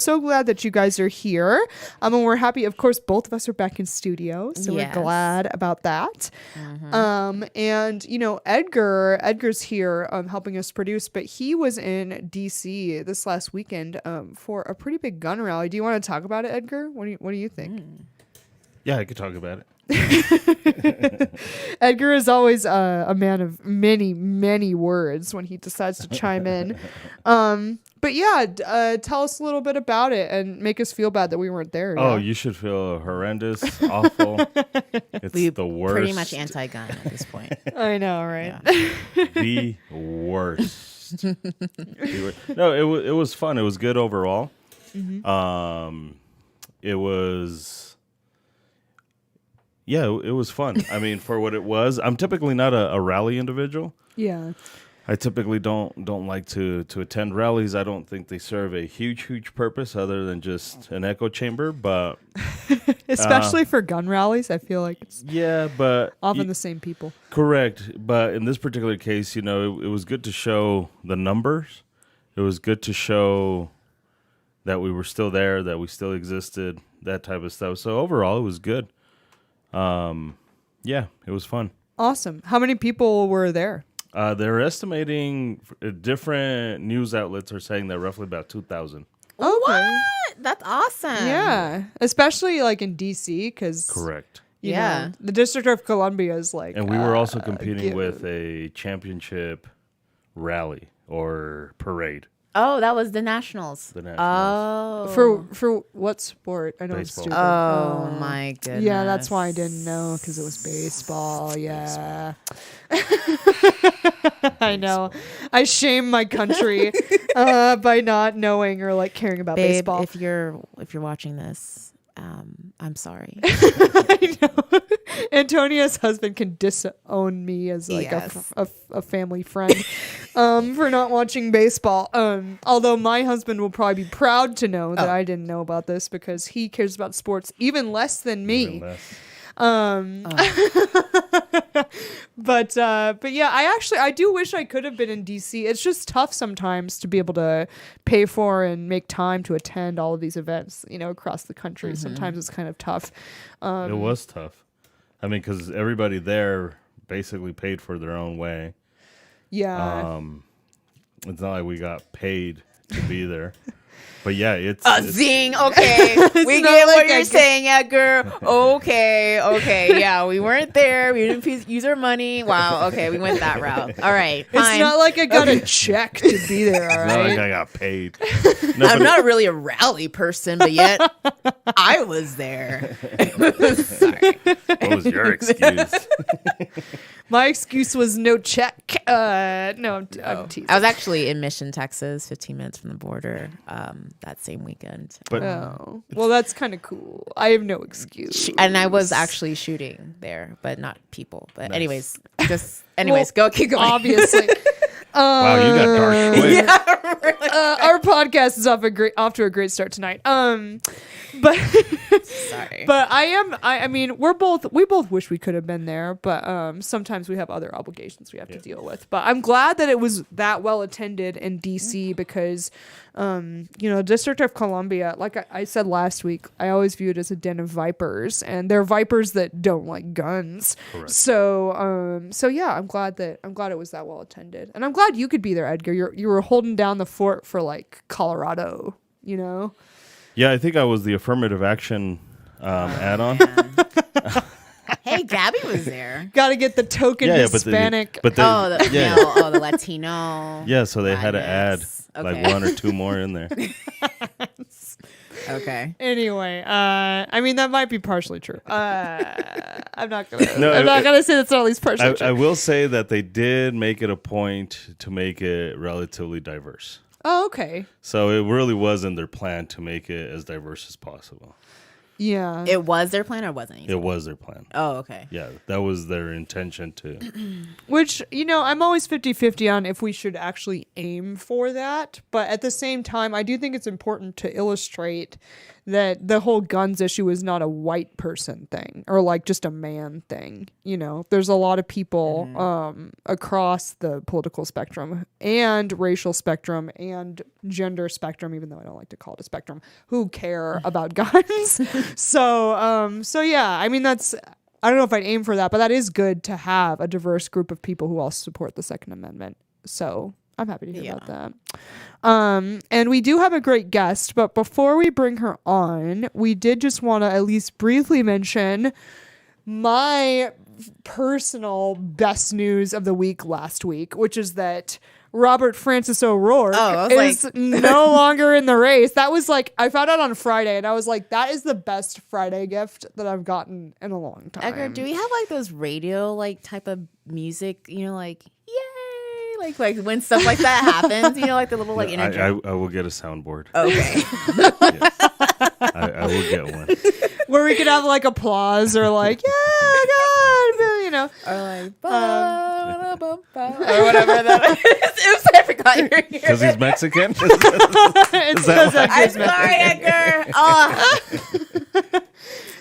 So glad that you guys are here. And we're happy, of course, both of us are back in studio, so Yes. we're glad about that. And you know, Edgar's here helping us produce, but he was in DC this last weekend for a pretty big gun rally. Do you want to talk about it, Edgar? What do you think? Yeah, I could talk about it. Edgar is always a man of many words when he decides to chime in. But yeah, tell us a little bit about it and make us feel bad that we weren't there. Oh, yeah? you should feel horrendous, awful. It's the worst. Pretty much anti-gun at this point. I know, right? Yeah. The worst. No, it was fun. It was good overall. It was, yeah, it was fun. I mean, for what it was, I'm typically not a rally individual. Yeah. I typically don't like to attend rallies. I don't think they serve a huge purpose other than just an echo chamber. But Especially for gun rallies, I feel like it's but often the same people. correct. But in this particular case, you know, it was good to show the numbers. It was good to show that we were still there, that we still existed, that type of stuff. So overall, it was good. Yeah, it was fun. Awesome. How many people were there? They're estimating, different news outlets are saying that roughly about 2,000. Okay. What? That's awesome. Yeah, especially like in DC, because Correct. Yeah. the District of Columbia is like, And we were also competing with a championship rally or parade. Oh, that was the Nationals. The Nationals. Oh. for what sport? I know it's Baseball. stupid. Oh my goodness. Yeah, that's why I didn't know, because it was baseball. Yeah. I know. I shame my country by not knowing or like caring about Babe, baseball. if you're watching this, I'm sorry. I know. Antonia's husband can disown me as like Yes. a family friend for not watching baseball. Although my husband will probably be proud to know that I didn't know about this, because he cares about sports even less than me. Even less. But yeah, I do wish I could have been in DC. It's just tough sometimes to be able to pay for and make time to attend all of these events, you know, across the country. Sometimes it's kind of tough. It was tough. I mean, because everybody there basically paid for their own way. Yeah. It's not like we got paid to be there. But yeah, it's Zing. Okay. We not get like what you're I- saying, Edgar. Okay. Yeah, we weren't there. We didn't use our money. Wow. Okay, we went that route. All right. Fine. It's not like I got a check to be there, all It's not like right? I got paid. No, I'm but not really a rally person, but yet I was there. Sorry. what was your excuse? My excuse was no check. No, I'm teasing. I was actually in Mission, Texas, 15 minutes from the border, that same weekend. But Oh, well, that's kind of cool. I have no excuse. And I was actually shooting there, but not people. But Nice. anyways, keep going. Obviously. wow, you got dark quick. Yeah, really. Our podcast is off to a great start tonight. But Sorry. but I mean, we both wish we could have been there, but sometimes we have other obligations we have to deal with. But I'm glad that it was that well attended in DC, because you know, District of Columbia, like I said last week, I always view it as a den of vipers, and they're vipers that don't like guns. Correct. So yeah, I'm glad it was that well attended, and I'm glad you could be there, Edgar. You were holding down the fort for like Colorado, you know. Yeah, I think I was the affirmative action add-on. Hey, Gabby was there. Got to get the token Hispanic. But the The Latino. yeah, so they had to add Nice. like Okay. 1 or 2 more in there. Okay. Anyway, I mean, that might be partially true. I'm not gonna say that's not at least partially true. I will say that they did make it a point to make it relatively diverse. Oh, okay. So it really was in their plan to make it as diverse as possible. Yeah. It was their plan or wasn't? It was their plan. Oh, okay. Yeah, that was their intention to. Which, I'm always 50-50 on if we should actually aim for that. But at the same time, I do think it's important to illustrate that the whole guns issue is not a white person thing or like just a man thing. There's a lot of people across the political spectrum and racial spectrum and gender spectrum, even though I don't like to call it a spectrum, who care about guns. So yeah, I mean, I don't know if I'd aim for that, but that is good to have a diverse group of people who also support the Second Amendment. So I'm happy to hear about that. And we do have a great guest, but before we bring her on, we did just want to at least briefly mention my personal best news of the week last week, which is that Robert Francis O'Rourke is no longer in the race. That was I found out on Friday, and I was like, that is the best Friday gift that I've gotten in a long time. Edgar, do we have those radio type of music, yay, like when stuff like that happens, like the little energy. I will get a soundboard. Okay. Yes. I will get one. Where we could have applause or yeah, God, or or whatever that is. Oops, I forgot you're here. Because he's Mexican? It's because I'm sorry, Edgar. Oh.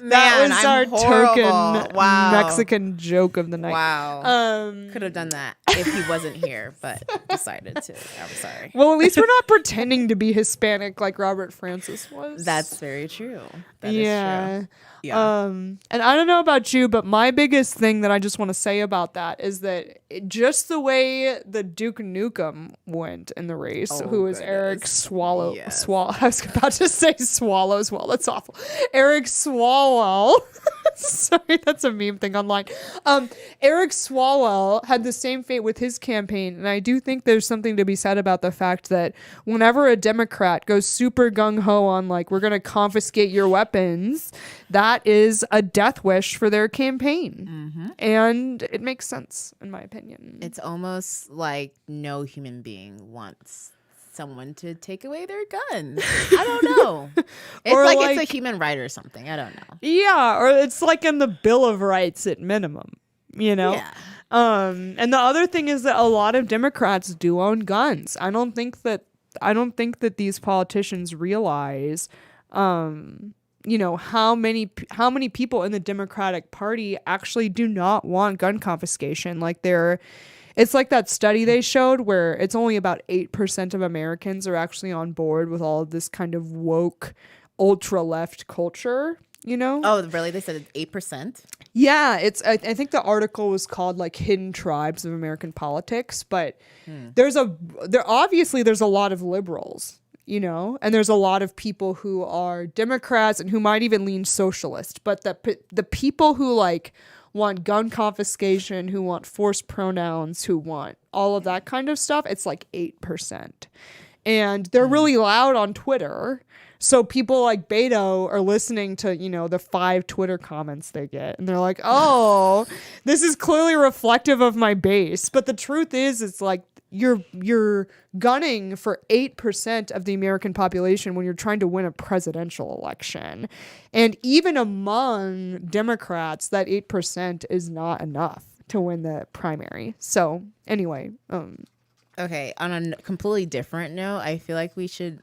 That was our horrible. token Wow. Mexican joke of the night. Wow. Could have done that if he wasn't here, but decided to. I'm sorry. Well, at least we're not pretending to be Hispanic like Robert Francis was. That's very true. That is true. Yeah. And I don't know about you, but my biggest thing that I just want to say about that is that just the way the Duke Nukem went in the race, who was Eric Swallow. Yes. I was about to say Swallows. Well, that's awful. Eric Swalwell. Sorry, that's a meme thing online. Eric Swalwell had the same fate with his campaign, and I do think there's something to be said about the fact that whenever a Democrat goes super gung-ho on we're going to confiscate your weapons, that is a death wish for their campaign. Mm-hmm. And it makes sense, in my opinion. It's almost like no human being wants someone to take away their guns. I don't know. It's Or it's a human right or something. I don't know. Yeah, or it's in the Bill of Rights at minimum, Yeah. And the other thing is that a lot of Democrats do own guns. I don't think that these politicians realize how many people in the Democratic Party actually do not want gun confiscation. It's like that study they showed where it's only about 8% of Americans are actually on board with all of this kind of woke ultra left culture, Oh, really? They said it's 8%? Yeah, I think the article was called Hidden Tribes of American Politics, but there's a lot of liberals, and there's a lot of people who are Democrats and who might even lean socialist, but the people who want gun confiscation, who want forced pronouns, who want all of that kind of stuff, it's 8%. And they're really loud on Twitter. So people like Beto are listening to, the 5 Twitter comments they get. And they're like, oh, this is clearly reflective of my base. But the truth is, it's you're gunning for 8% of the American population when you're trying to win a presidential election. And even among Democrats, that 8% is not enough to win the primary. So anyway. Okay, on a completely different note, I feel like we should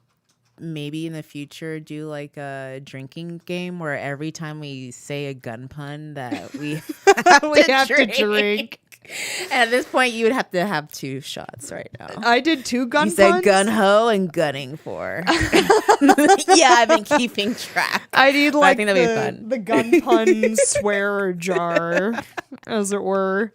maybe in the future do a drinking game where every time we say a gun pun that we have to drink. And at this point, you would have to have 2 shots right now. I did 2 gun puns. You said gun ho and gunning for. Yeah, I've been keeping track. I need I think that'd be fun. The gun pun swear jar, as it were.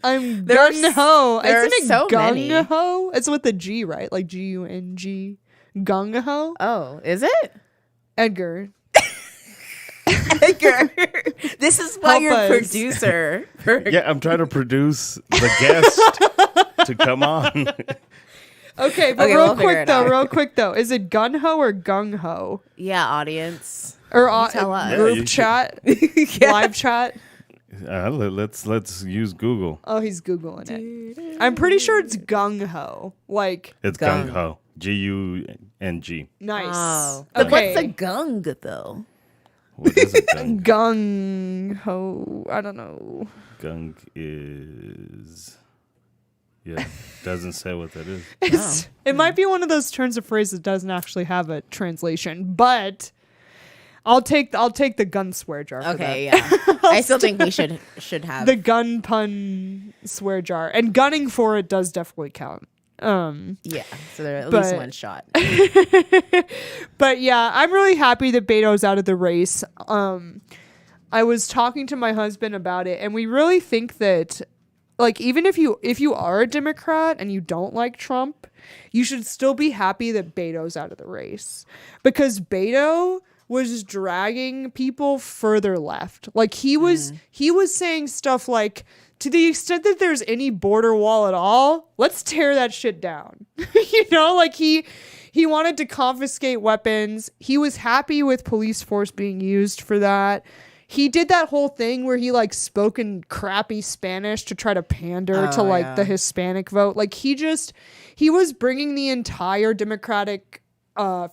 I'm gun ho. Isn't it so gung ho? It's with a G, right? G-U-N-G. Gung ho. Oh, is it? Edgar. Edgar, this is why you're a producer. Yeah, I'm trying to produce the guest to come on. Okay, but real quick though, is it gun ho or gung ho? Yeah, audience. Or tell us. group chat, live chat. Let's use Google. Oh, he's Googling it. I'm pretty sure it's gung ho. It's gung ho. G-U-N-G. Nice. Oh. Okay. But what's a gung though? What is a gunk? Gung ho. I don't know. Gunk is... Yeah, doesn't say what that is. It might be one of those turns of phrase that doesn't actually have a translation, but I'll take the gun swear jar. Okay, yeah. I still think we should have the gun pun swear jar, and gunning for it does definitely count. Yeah, so they're at least one shot. But yeah, I'm really happy that Beto's out of the race. I was talking to my husband about it, and we really think that, like, even if you are a Democrat and you don't like Trump, you should still be happy that Beto's out of the race, because Beto was dragging people further left. Like, he was saying stuff like, to the extent that there's any border wall at all, let's tear that shit down. You know, like he wanted to confiscate weapons. He was happy with police force being used for that. He did that whole thing where he like spoke in crappy Spanish to try to pander to like the Hispanic vote. Like he was bringing the entire Democratic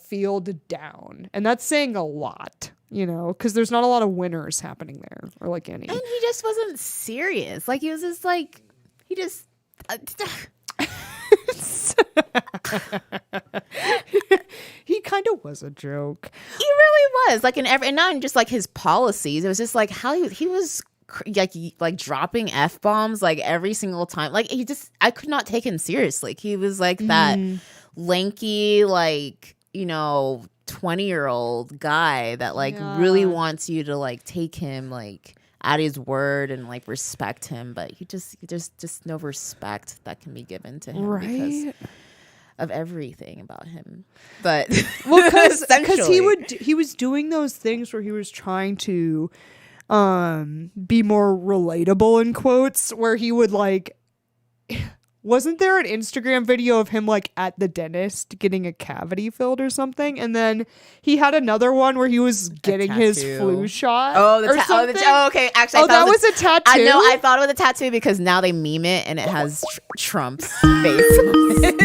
field down, and that's saying a lot, you know, because there's not a lot of winners happening there, or like any. And he just wasn't serious. Like he was just like he just. He kind of was a joke. He really was, like, in every, and not just like his policies. It was just like how he was like dropping F-bombs like every single time. Like I could not take him seriously. He was like that lanky, like, you know, 20-year-old guy that like really wants you to like take him like at his word and like respect him, but there's just no respect that can be given to him because of everything about him. But well, because he was doing those things where he was trying to be more relatable, in quotes, where he would like, wasn't there an Instagram video of him like at the dentist getting a cavity filled or something, and then he had another one where he was getting his flu shot? Okay. Actually, that was a tattoo. I know. I thought it was a tattoo because now they meme it and it has Trump's face on it.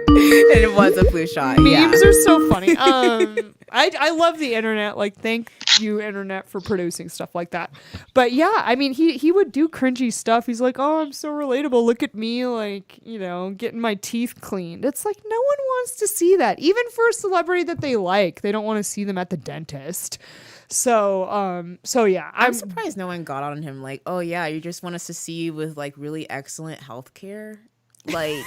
And it was a flu shot. Memes are so funny. I love the internet. Like, thank you, internet, for producing stuff like that. But yeah, I mean, he would do cringy stuff. He's like, oh, I'm so relatable. Look at me, like, you know, getting my teeth cleaned. It's like, no one wants to see that. Even for a celebrity that they like, they don't want to see them at the dentist. So yeah, I'm surprised no one got on him like, oh yeah, you just want us to see you with like really excellent healthcare, like.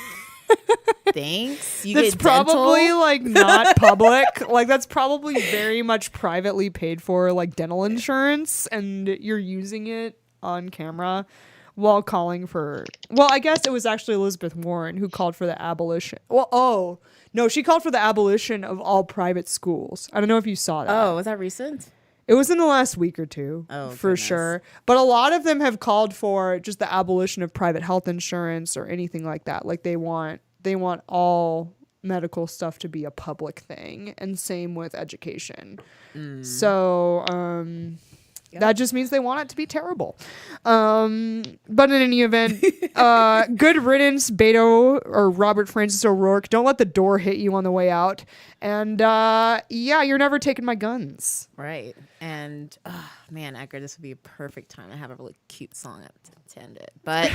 Thanks. That's probably like not public. Like that's probably very much privately paid for, like dental insurance, and you're using it on camera while calling for. Well, I guess it was actually Elizabeth Warren who called for the abolition. Well, no, she called for the abolition of all private schools. I don't know if you saw that. Oh, was that recent? It was in the last week or two, for sure. But a lot of them have called for just the abolition of private health insurance or anything like that. Like they want all medical stuff to be a public thing, and same with education. So that just means they want it to be terrible. But in any event, good riddance, Beto or Robert Francis O'Rourke. Don't let the door hit you on the way out. And you're never taking my guns. Right. And man, Edgar, this would be a perfect time to have a really cute song to end it. But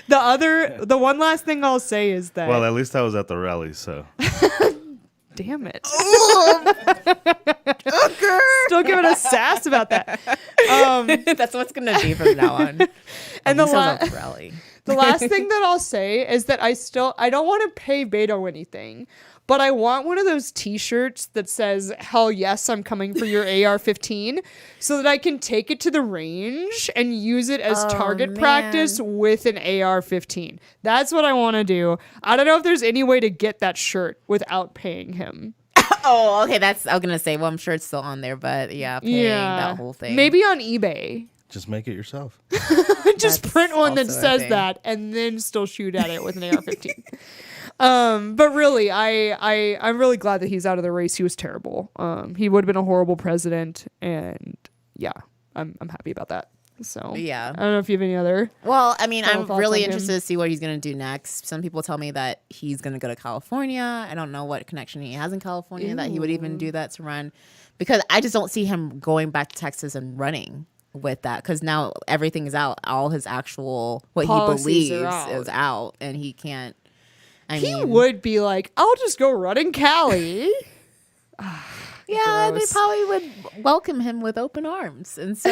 the one last thing I'll say is that, well, at least I was at the rally, so damn it. Still giving us sass about that. That's what's gonna be from now on. And the rally. The last thing that I'll say is that I don't want to pay Beto anything, but I want one of those t-shirts that says, hell yes, I'm coming for your AR-15, so that I can take it to the range and use it as target practice with an AR-15. That's what I want to do. I don't know if there's any way to get that shirt without paying him. Oh, okay. I was going to say, well, I'm sure it's still on there, but paying that whole thing. Maybe on eBay. Just make it yourself. Just print one that says that and then still shoot at it with an AR-15. But really, I'm really glad that he's out of the race. He was terrible. He would have been a horrible president, and yeah, I'm happy about that. So Yeah. I don't know if you have any other. Well, I mean, Final I'm thoughts really on him? interested to see what he's going to do next. Some people tell me that he's going to go to California. I don't know what connection he has in California that he would even do that to run, because I just don't see him going back to Texas and running with that, because now everything is out. All his actual, what Policies he are believes out. is out, and he can't. He would be like, I'll just go run in Cali. Yeah, Gross. they probably would welcome him with open arms. And so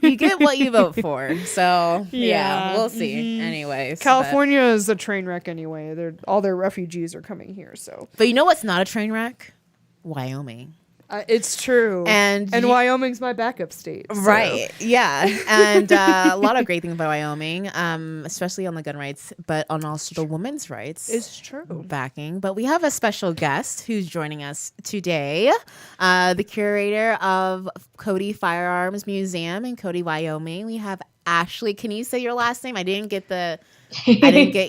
you get what you vote for. So, yeah, we'll see. Anyways. California is a train wreck anyway. All their refugees are coming here. So, But you know what's not a train wreck? Wyoming. it's true. And Wyoming's my backup state. So. Right. Yeah. And a lot of great things about Wyoming, especially on the gun rights, but on also the women's rights. It's true. Backing. But we have a special guest who's joining us today, the curator of Cody Firearms Museum in Cody, Wyoming. We have Ashley. Can you say your last name? I didn't get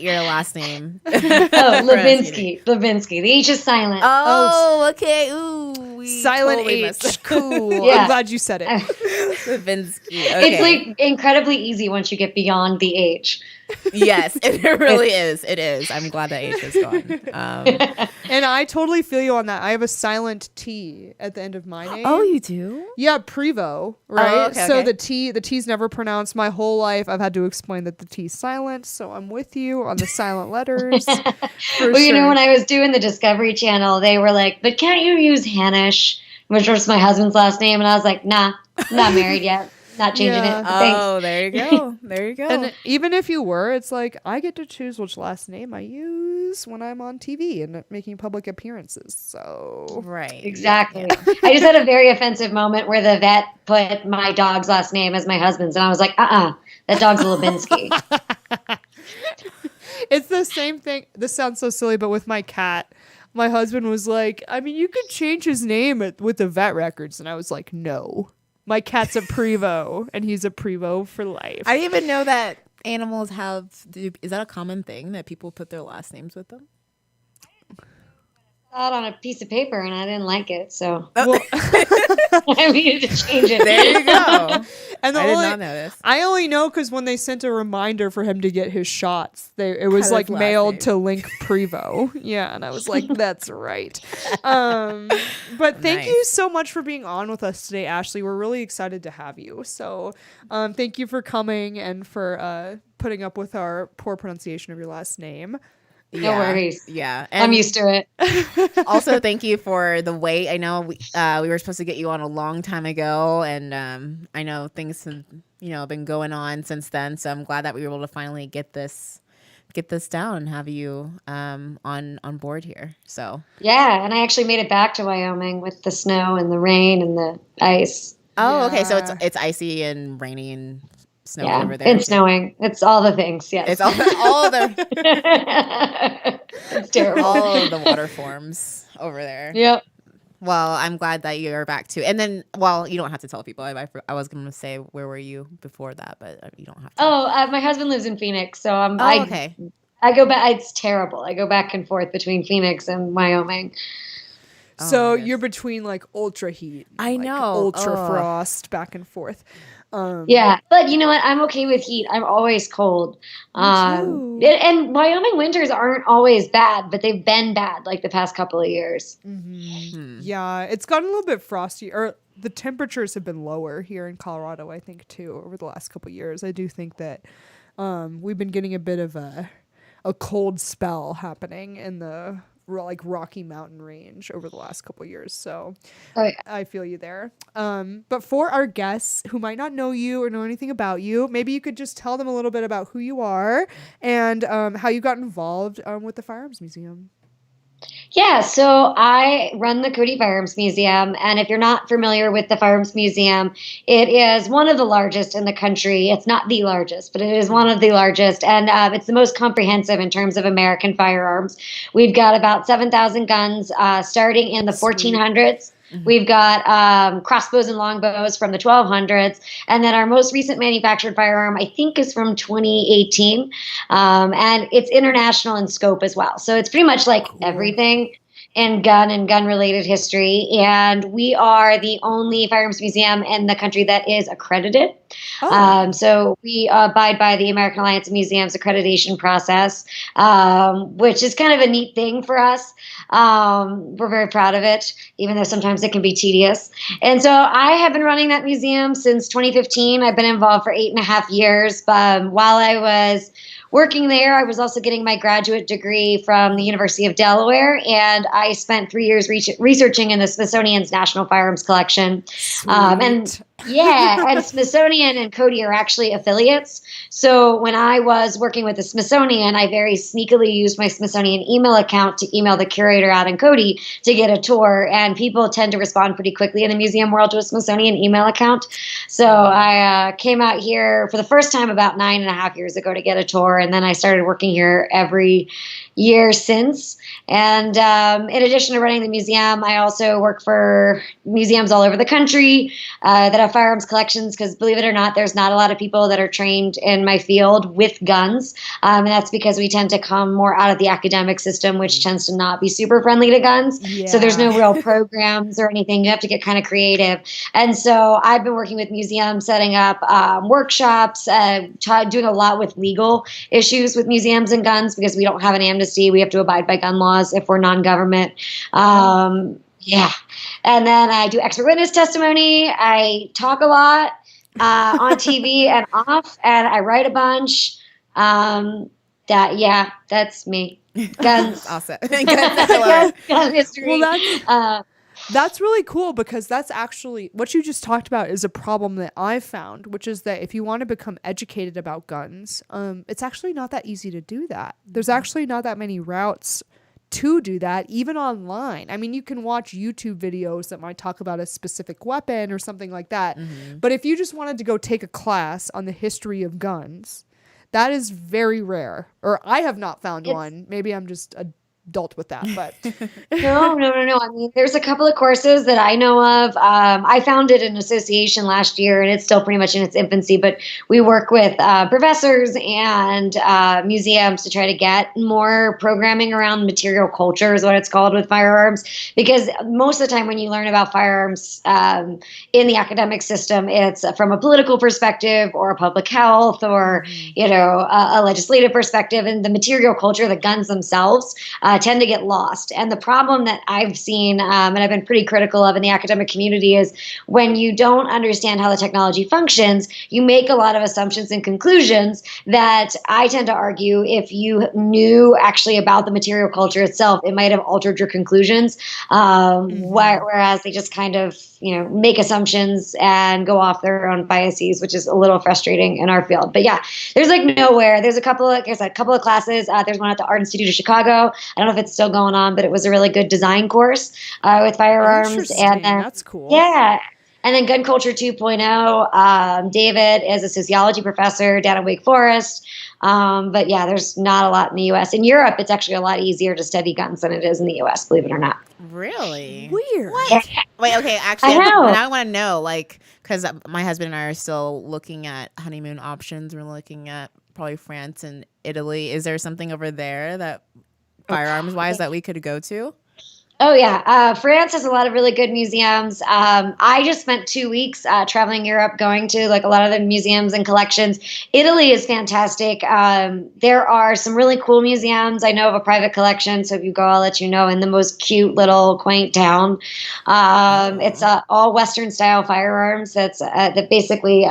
your last name. Hlesbinsky. Hlesbinsky. The H is silent. Oh, okay. Ooh. Silent totally H. Cool. Yeah. I'm glad you said it. Hlesbinsky. Okay. It's like incredibly easy once you get beyond the H. Yes, it really is. It is. I'm glad that H is gone. And I totally feel you on that. I have a silent T at the end of my name. Oh, you do? Yeah, Prevo, right? okay, so okay. the T's never pronounced. My whole life I've had to explain that the T's silent, so I'm with you on the silent letters. Well, you know, when I was doing the Discovery Channel, they were like, but can't you use Hanish, which was my husband's last name? And I was like, nah, I'm not married yet. Not changing Yeah. it. Thanks. Oh, there you go. There you go. And even if you were, it's like I get to choose which last name I use when I'm on TV and making public appearances. So right. Exactly. I just had a very offensive moment where the vet put my dog's last name as my husband's, and I was like, that dog's Hlesbinsky. it's the same thing. This sounds so silly, but with my cat, my husband was like, I mean, you could change his name with the vet records. And I was like, no. My cat's a Prevo, and he's a Prevo for life. I didn't even know that animals have. Is that a common thing that people put their last names with them? Out on a piece of paper, and I didn't like it, so Well, I needed to change it. There you go. and I did not know this. I only know because when they sent a reminder for him to get his shots, it was Had like his last mailed name. to Link Prevo. Yeah, and I was like, that's right. But thank Nice. you so much for being on with us today, Ashley. We're really excited to have you. So thank you for coming and for putting up with our poor pronunciation of your last name. No worries. Yeah. I'm used to it. Also, thank you for the wait. I know we were supposed to get you on a long time ago, and I know things have been going on since then. So I'm glad that we were able to finally get this down and have you on board here. So Yeah, and I actually made it back to Wyoming with the snow and the rain and the ice. okay, so Yeah. it's icy and rainy and snowy Yeah, over there. and too. snowing. It's all the things. Yes, It's all the it's terrible. all the water forms over there. Yep. Well, I'm glad that you're back too. And then, well, you don't have to tell people. I was going to say where were you before that, but you don't have to. Oh, my husband lives in Phoenix, so okay. I go back. It's terrible. I go back and forth between Phoenix and Wyoming. So my goodness. you're between like ultra heat, I like, know. ultra Ugh. frost, back and forth. Yeah, but you know what? I'm okay with heat. I'm always cold. too. And Wyoming winters aren't always bad, but they've been bad like the past couple of years. Yeah, it's gotten a little bit frosty, or the temperatures have been lower here in Colorado, I think, too, over the last couple of years. I do think that we've been getting a bit of a cold spell happening in the Rocky Mountain range over the last couple of years. So Oh, yeah. I feel you there. But for our guests who might not know you or know anything about you, maybe you could just tell them a little bit about who you are and how you got involved with the Firearms Museum. Yeah, so I run the Cody Firearms Museum, and if you're not familiar with the Firearms Museum, it is one of the largest in the country. It's not the largest, but it is one of the largest, and it's the most comprehensive in terms of American firearms. We've got about 7,000 guns starting in the 1400s. We've got crossbows and longbows from the 1200s. And then our most recent manufactured firearm, I think, is from 2018. And it's international in scope as well. So it's pretty much like everything in gun and gun-related history, and we are the only firearms museum in the country that is accredited. So we abide by the American Alliance of Museums accreditation process, which is kind of a neat thing for us. We're very proud of it, even though sometimes it can be tedious. And so I have been running that museum since 2015. I've been involved for 8.5 years. But while I was working there, I was also getting my graduate degree from the University of Delaware, and I spent 3 years researching in the Smithsonian's National Firearms Collection. And Smithsonian and Cody are actually affiliates. So when I was working with the Smithsonian, I very sneakily used my Smithsonian email account to email the curator out in Cody to get a tour. And people tend to respond pretty quickly in the museum world to a Smithsonian email account. So I came out here for the first time about 9.5 years ago to get a tour. And then I started working here every year since. And in addition to running the museum, I also work for museums all over the country that have firearms collections, because believe it or not, there's not a lot of people that are trained in my field with guns. And that's because we tend to come more out of the academic system, which tends to not be super friendly to guns. Yeah. So there's no real programs or anything. You have to get kind of creative. And so I've been working with museums, setting up workshops, doing a lot with legal issues with museums and guns, because we don't have an amnesty. We have to abide by gun laws if we're non-government. Yeah. And then I do expert witness testimony. I talk a lot on TV and off, and I write a bunch. That's me. Guns. Awesome. Gun history. Well, that's really cool, because that's actually what you just talked about is a problem that I've found, which is that if you want to become educated about guns, it's actually not that easy to do that. There's actually not that many routes to do that, even online. I mean, you can watch YouTube videos that might talk about a specific weapon or something like that. Mm-hmm. But if you just wanted to go take a class on the history of guns, that is very rare. Or I have not found one. Maybe I'm just adult with that, but no. I mean, there's a couple of courses that I know of. I founded an association last year, and it's still pretty much in its infancy, but we work with professors and museums to try to get more programming around material culture, is what it's called, with firearms. Because most of the time when you learn about firearms in the academic system, it's from a political perspective or a public health or, a legislative perspective, and the material culture, the guns themselves, tend to get lost. And the problem that I've seen, and I've been pretty critical of in the academic community, is when you don't understand how the technology functions, you make a lot of assumptions and conclusions that I tend to argue, if you knew actually about the material culture itself, it might have altered your conclusions. Whereas they just kind of, make assumptions and go off their own biases, which is a little frustrating in our field. But yeah, there's nowhere. There's a couple of classes. There's one at the Art Institute of Chicago. I don't know if it's still going on, but it was a really good design course with firearms. And then, that's cool. Yeah. And then Gun Culture 2.0. David is a sociology professor down at Wake Forest. But yeah, there's not a lot in the U.S. In Europe, it's actually a lot easier to study guns than it is in the U.S., believe it or not. Really? Weird. What? Wait, okay, actually, I want to know, because my husband and I are still looking at honeymoon options. We're looking at probably France and Italy. Is there something over there that firearms-wise that we could go to? Oh, yeah. France has a lot of really good museums. I just spent 2 weeks traveling Europe, going to a lot of the museums and collections. Italy is fantastic. There are some really cool museums. I know of a private collection, so if you go, I'll let you know, in the most cute little quaint town. It's all Western style firearms. That basically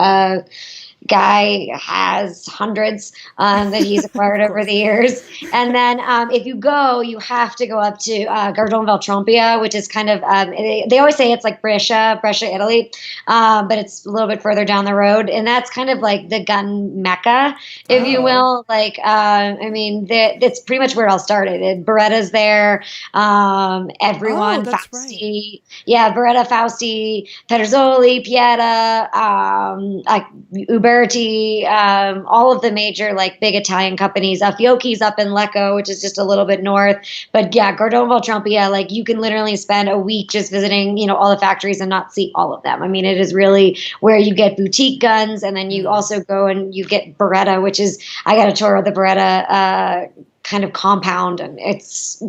guy has hundreds that he's acquired over the years. And then if you go, you have to go up to Gardone Valtrompia, which is kind of, they always say it's like Brescia, Italy, but it's a little bit further down the road. And that's kind of like the gun mecca, if you will. That's pretty much where it all started. Beretta's there. Everyone, Fausti. Right. Yeah, Beretta, Fausti, Pedersoli, Pieta, Uber, all of the major big Italian companies. Fiocchi's up in Lecco, which is just a little bit north. But yeah, Gardone Valtrompia, you can literally spend a week just visiting, all the factories and not see all of them. I mean, it is really where you get boutique guns, and then you also go and you get Beretta, which is, I got a tour of the Beretta kind of compound, and it's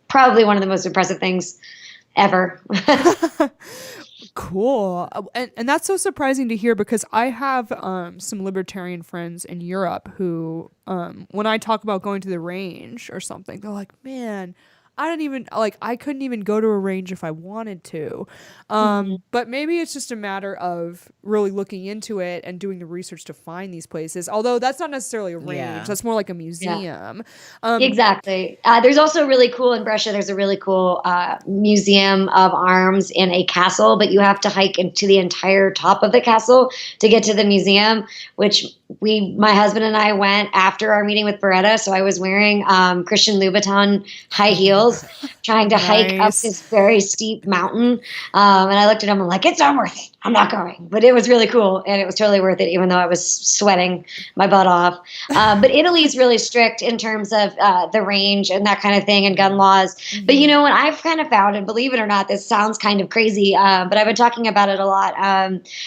probably one of the most impressive things ever. Cool. And that's so surprising to hear because I have some libertarian friends in Europe who, when I talk about going to the range or something, they're like, man, I couldn't even go to a range if I wanted to. But maybe it's just a matter of really looking into it and doing the research to find these places. Although that's not necessarily a range. Yeah. That's more like a museum. Exactly. There's also really cool in Brescia. There's a really cool museum of arms in a castle, but you have to hike into the entire top of the castle to get to the museum, which my husband and I went after our meeting with Beretta. So I was wearing Christian Louboutin high heels, trying to hike up this very steep mountain. And I looked at him and I'm like, it's not worth it. I'm not going. But it was really cool. And it was totally worth it, even though I was sweating my butt off. But Italy's really strict in terms of the range and that kind of thing and gun laws. But you know what I've kind of found, and believe it or not, this sounds kind of crazy, but I've been talking about it a lot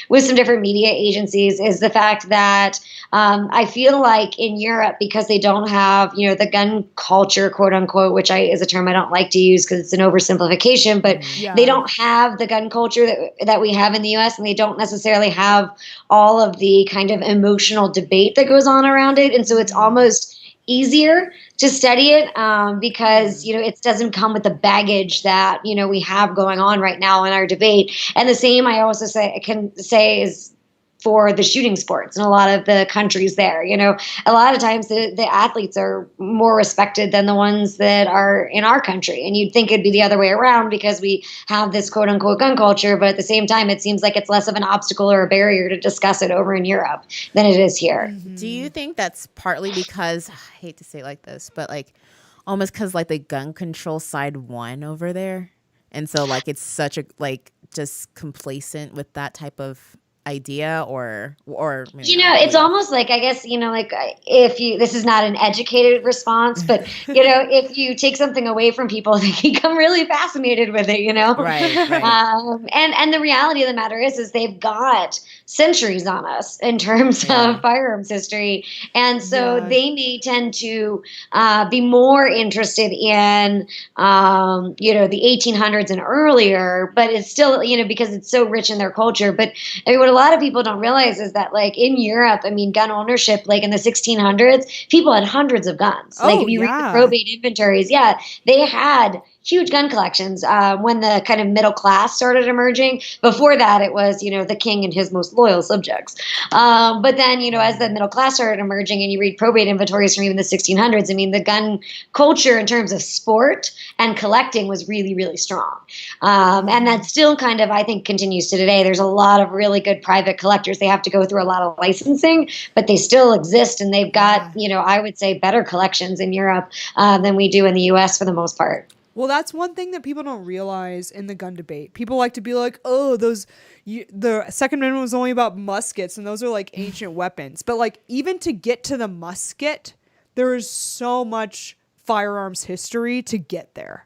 with some different media agencies, is the fact that I feel like in Europe, because they don't have, the gun culture, quote unquote, which is a term I don't like to use because it's an oversimplification, but they don't have the gun culture that we have in the U.S., and they don't necessarily have all of the kind of emotional debate that goes on around it. And so it's almost easier to study it because, it doesn't come with the baggage that, we have going on right now in our debate. And the same I also can say is for the shooting sports in a lot of the countries there. A lot of times the athletes are more respected than the ones that are in our country. And you'd think it'd be the other way around because we have this quote unquote gun culture, but at the same time, it seems like it's less of an obstacle or a barrier to discuss it over in Europe than it is here. Do you think that's partly because, I hate to say it like this, but almost because the gun control side won over there? And so it's such a, just complacent with that type of idea or it's almost like, I guess, if you, this is not an educated response, but if you take something away from people, they become really fascinated with it, right. And the reality of the matter is they've got centuries on us in terms of firearms history, and so they may tend to be more interested in the 1800s and earlier, but it's still because it's so rich in their culture. But what a lot of people don't realize is that in Europe, gun ownership, in the 1600s, people had hundreds of guns. If you read the probate inventories, they had huge gun collections when the kind of middle class started emerging. Before that, it was, the king and his most loyal subjects. But then, as the middle class started emerging and you read probate inventories from even the 1600s, the gun culture in terms of sport and collecting was really, really strong. And that still kind of, I think, continues to today. There's a lot of really good private collectors. They have to go through a lot of licensing, but they still exist. And they've got, I would say better collections in Europe than we do in the US for the most part. Well, that's one thing that people don't realize in the gun debate. People like to be like, oh, the Second Amendment was only about muskets, and those are ancient weapons. But even to get to the musket, there is so much firearms history to get there.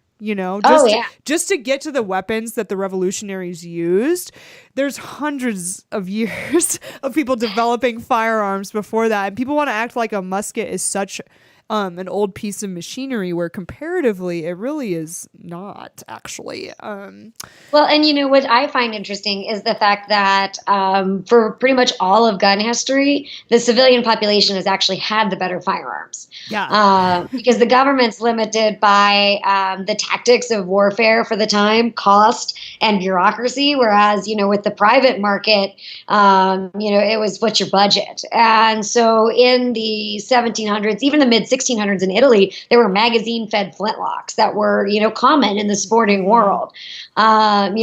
Just to get to the weapons that the revolutionaries used, there's hundreds of years of people developing firearms before that. And people want to act like a musket is such an old piece of machinery where comparatively it really is not actually. Well, and what I find interesting is the fact that for pretty much all of gun history, the civilian population has actually had the better firearms. Because the government's limited by the tactics of warfare for the time, cost, and bureaucracy. Whereas, with the private market, it was what's your budget. And so in the 1700s, even the mid 1600s in Italy, there were magazine-fed flintlocks that were, common in the sporting world. And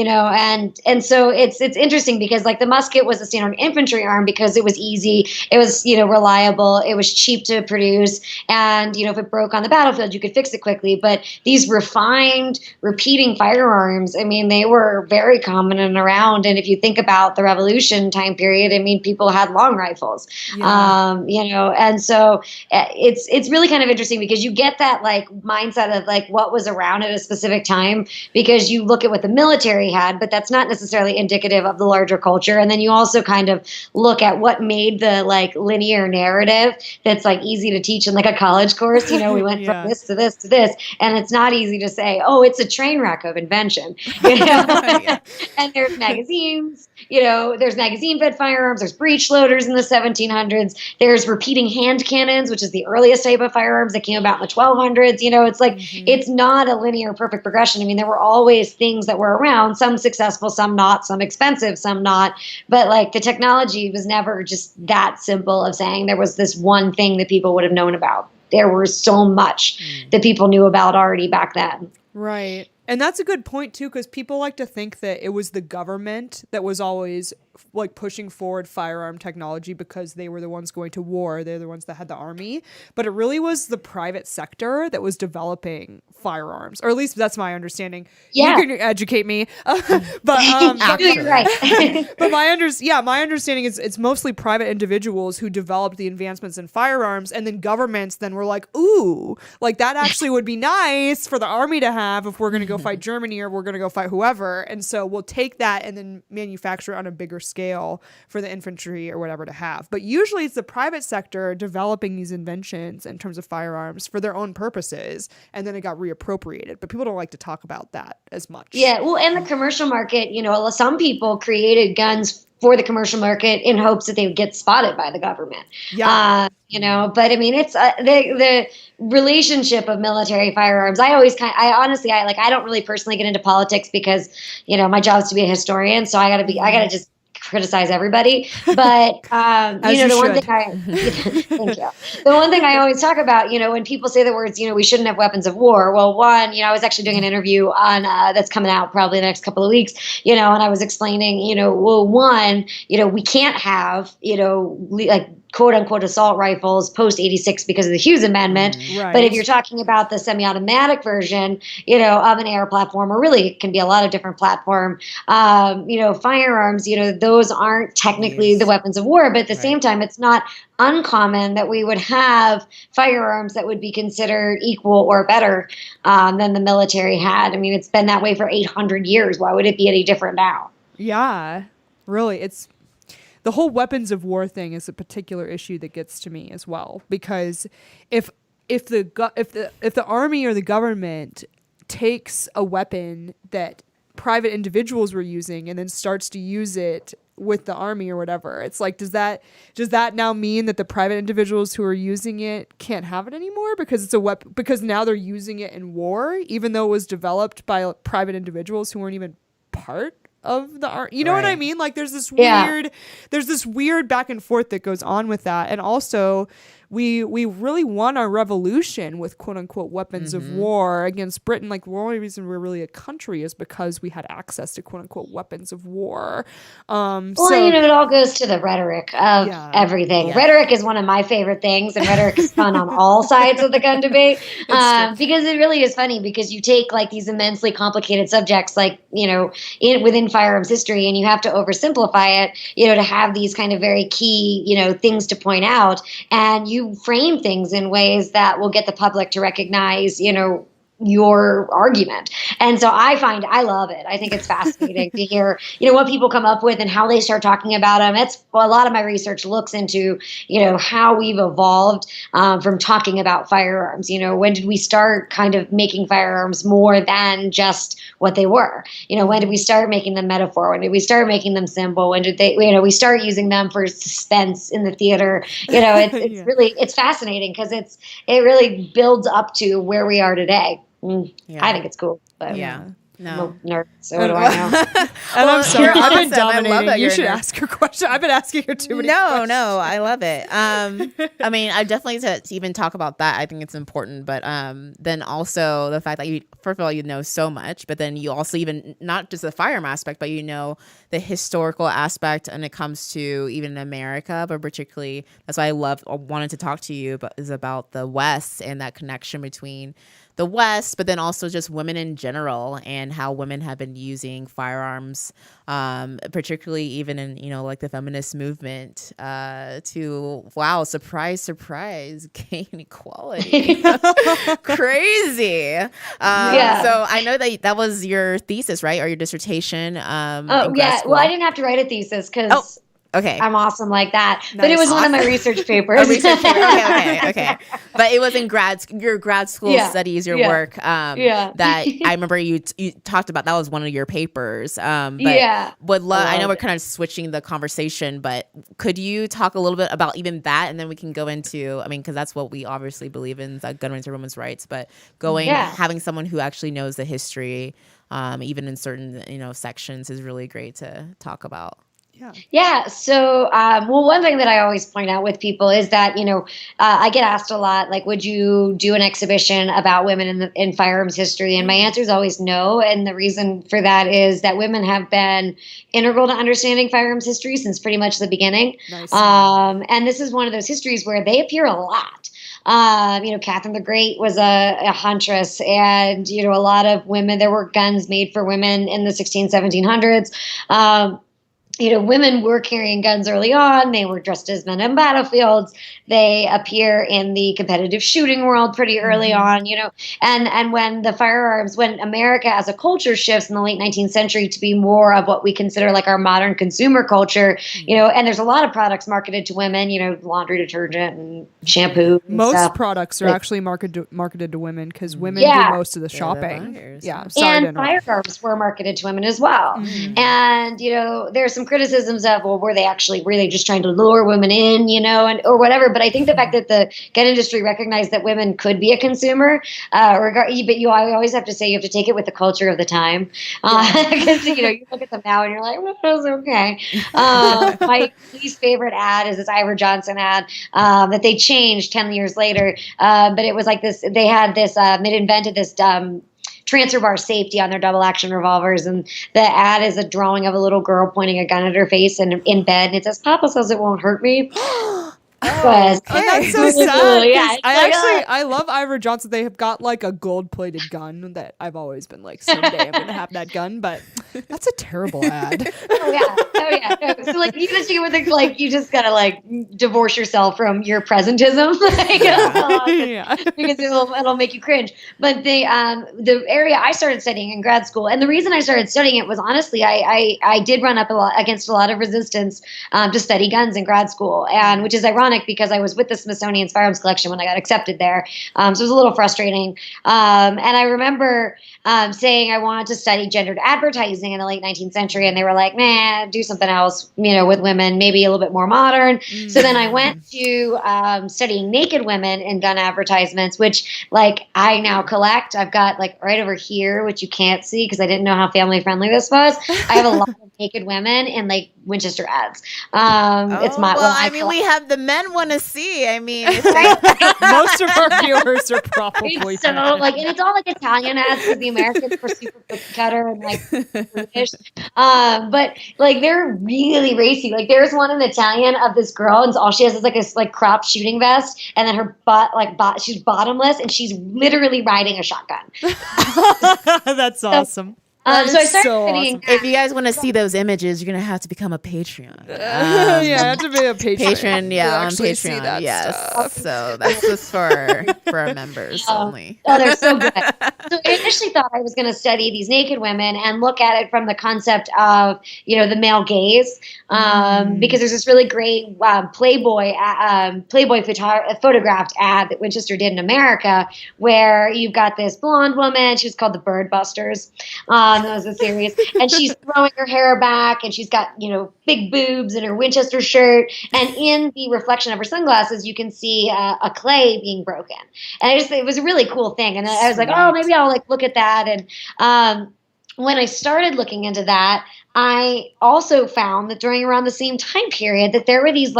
so it's interesting because the musket was a standard infantry arm because it was easy, it was, reliable, it was cheap to produce. And, if it broke on the battlefield, you could fix it quickly. But these refined, repeating firearms, they were very common and around. And if you think about the Revolution time period, people had long rifles, and so it's really kind of interesting because you get that mindset of what was around at a specific time because you look at what what the military had, but that's not necessarily indicative of the larger culture. And then you also kind of look at what made the like linear narrative that's like easy to teach in like a college course. We went from this to this to this, and it's not easy to say, oh, it's a train wreck of invention. And there's magazines, there's magazine-fed firearms, there's breech loaders in the 1700s, there's repeating hand cannons, which is the earliest type of firearms that came about in the 1200s. It's like, it's not a linear perfect progression. I mean, there were always things that were around, some successful, some not, some expensive, some not. But like the technology was never just that simple of saying there was this one thing that people would have known about. There was so much that people knew about already back then. Right. And that's a good point, too, because people like to think that it was the government that was always like pushing forward firearm technology because they were the ones going to war. They're the ones that had the army. But it really was the private sector that was developing firearms, or at least that's my understanding. Yeah. You can educate me. But right. but my understanding is it's mostly private individuals who developed the advancements in firearms, and then governments then were like, ooh, like that actually would be nice for the army to have if we're going to go fight Germany or we're going to go fight whoever. And so we'll take that and then manufacture it on a bigger scale for the infantry or whatever to have. But usually it's the private sector developing these inventions in terms of firearms for their own purposes, and then it got reappropriated. But people don't like to talk about that as much. Yeah, well, and the commercial market, some people created guns for the commercial market in hopes that they would get spotted by the government. Yeah. But I mean, it's the relationship of military firearms. I don't really personally get into politics because, my job is to be a historian. So I gotta just criticize everybody. But, thank you. The one thing I always talk about, when people say the words, we shouldn't have weapons of war. Well, one, I was actually doing an interview on, that's coming out probably in the next couple of weeks, and I was explaining, we can't have, like quote unquote assault rifles post 86 because of the Hughes Amendment. Right. But if you're talking about the semi-automatic version, of an air platform, or really it can be a lot of different platform, firearms, those aren't technically the weapons of war, but at the same time, it's not uncommon that we would have firearms that would be considered equal or better than the military had. I mean, it's been that way for 800 years. Why would it be any different now? Yeah, really. The whole weapons of war thing is a particular issue that gets to me as well, because if the army or the government takes a weapon that private individuals were using and then starts to use it with the army or whatever, it's like, does that now mean that the private individuals who are using it can't have it anymore because it's a weapon, because now they're using it in war, even though it was developed by private individuals who weren't even part of the art, what I mean? Like there's this weird back and forth that goes on with that. And also we really won our revolution with quote unquote weapons of war against Britain. Like the only reason we're really a country is because we had access to quote unquote weapons of war. It all goes to the rhetoric of everything. Yeah. Rhetoric is one of my favorite things, and rhetoric is fun on all sides of the gun debate because it really is funny, because you take like these immensely complicated subjects like, within firearms history, and you have to oversimplify it, to have these kind of very key, things to point out, and you frame things in ways that will get the public to recognize, your argument. And so I love it. I think it's fascinating to hear, what people come up with and how they start talking about them. A lot of my research looks into, how we've evolved from talking about firearms. When did we start kind of making firearms more than just what they were? When did we start making them metaphor? When did we start making them symbol? When did they, we start using them for suspense in the theater? It's really, it's fascinating because it really builds up to where we are today. I think it's cool. But no nerd. So what do I know? And I'm sorry, I've been dominating. You should ask her question. I've been asking her too many questions. No, I love it. I mean, I definitely to even talk about that. I think it's important. But then also the fact that first of all, you know so much, but then you also even not just the firearm aspect, but the historical aspect, and it comes to even America, but particularly that's why I wanted to talk to you, but is about the West and that connection between the West, but then also just women in general and how women have been using firearms, particularly even in, like the feminist movement, to, wow, surprise, gain equality. Crazy. So I know that was your thesis, right? Or your dissertation. Oh, yeah. Well, I didn't have to write a thesis because okay, I'm awesome like that. Nice. But it was one of my research papers. Okay. But it was in your grad school studies, your work. That I remember you talked about. That was one of your papers. Would love. I know we're kind of switching the conversation, but could you talk a little bit about even that, and then we can go into. I mean, because that's what we obviously believe in, that gun rights are women's rights. But having someone who actually knows the history, even in certain sections, is really great to talk about. Yeah. So, one thing that I always point out with people is that, I get asked a lot, like, would you do an exhibition about women in firearms history? And my answer is always no. And the reason for that is that women have been integral to understanding firearms history since pretty much the beginning. Nice. And this is one of those histories where they appear a lot. Catherine the Great was a huntress, and, a lot of women, there were guns made for women in the 1700s. Women were carrying guns early on. They were dressed as men on battlefields. They appear in the competitive shooting world pretty early on, and when America as a culture shifts in the late 19th century to be more of what we consider like our modern consumer culture, and there's a lot of products marketed to women, laundry detergent and shampoo. And most stuff. Products are actually marketed to women because women do most of the shopping. And firearms were marketed to women as well. And, there's some criticisms of, well, were they just trying to lure women in, or whatever. But I think the fact that the gun industry recognized that women could be a consumer, but you always have to say you have to take it with the culture of the time. Because, you look at them now and you're like, well, that was okay. My least favorite ad is this Ivor Johnson ad that they changed 10 years later. But it was like this, they'd invented this transfer bar safety on their double action revolvers, and the ad is a drawing of a little girl pointing a gun at her face and in bed, and it says, "Papa says it won't hurt me." That's so sad. Yeah, I love Ivor Johnson. They have got like a gold-plated gun that I've always been like, someday I'm gonna have that gun. But that's a terrible ad. Oh yeah. No. So like you just take it with you just gotta like divorce yourself from your presentism, because it'll make you cringe. But the area I started studying in grad school, and the reason I started studying it was honestly I did run up against a lot of resistance to study guns in grad school, and which is ironic because I was with the Smithsonian's firearms collection when I got accepted there. So it was a little frustrating. And I remember saying I wanted to study gendered advertising in the late 19th century. And they were like, nah, do something else, with women, maybe a little bit more modern. So then I went to studying naked women in gun advertisements, which I now collect. I've got right over here, which you can't see because I didn't know how family friendly this was. I have a lot of naked women in Winchester ads. It's my, we have the men want to see. I mean, most of our viewers are probably so and it's all Italian ads because the Americans were super cookie cutter and British. But they're really racy. There's one in Italian of this girl, and all she has is this cropped shooting vest, and then her butt she's bottomless, and she's literally riding a shotgun. That's awesome. So I started studying. Awesome. If you guys want to see those images, you're gonna have to become a Patreon. You have to be a patron. On Patreon. Yes. Stuff. So that's just for our members only. Oh, they're so good. So I initially thought I was going to study these naked women and look at it from the concept of the male gaze, because there's this really great Playboy photographed ad that Winchester did in America, where you've got this blonde woman. She was called the Bird Busters. That was a series, and she's throwing her hair back, and she's got big boobs in her Winchester shirt, and in the reflection of her sunglasses, you can see a clay being broken, and it was a really cool thing. And I was like, oh, maybe I'll look at that. And when I started looking into that, I also found that during around the same time period that there were these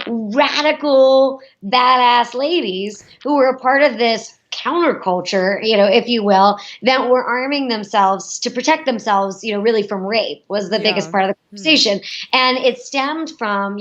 radical badass ladies who were a part of this counterculture, if you will, that were arming themselves to protect themselves, really from rape was the biggest part of the conversation. And it stemmed from,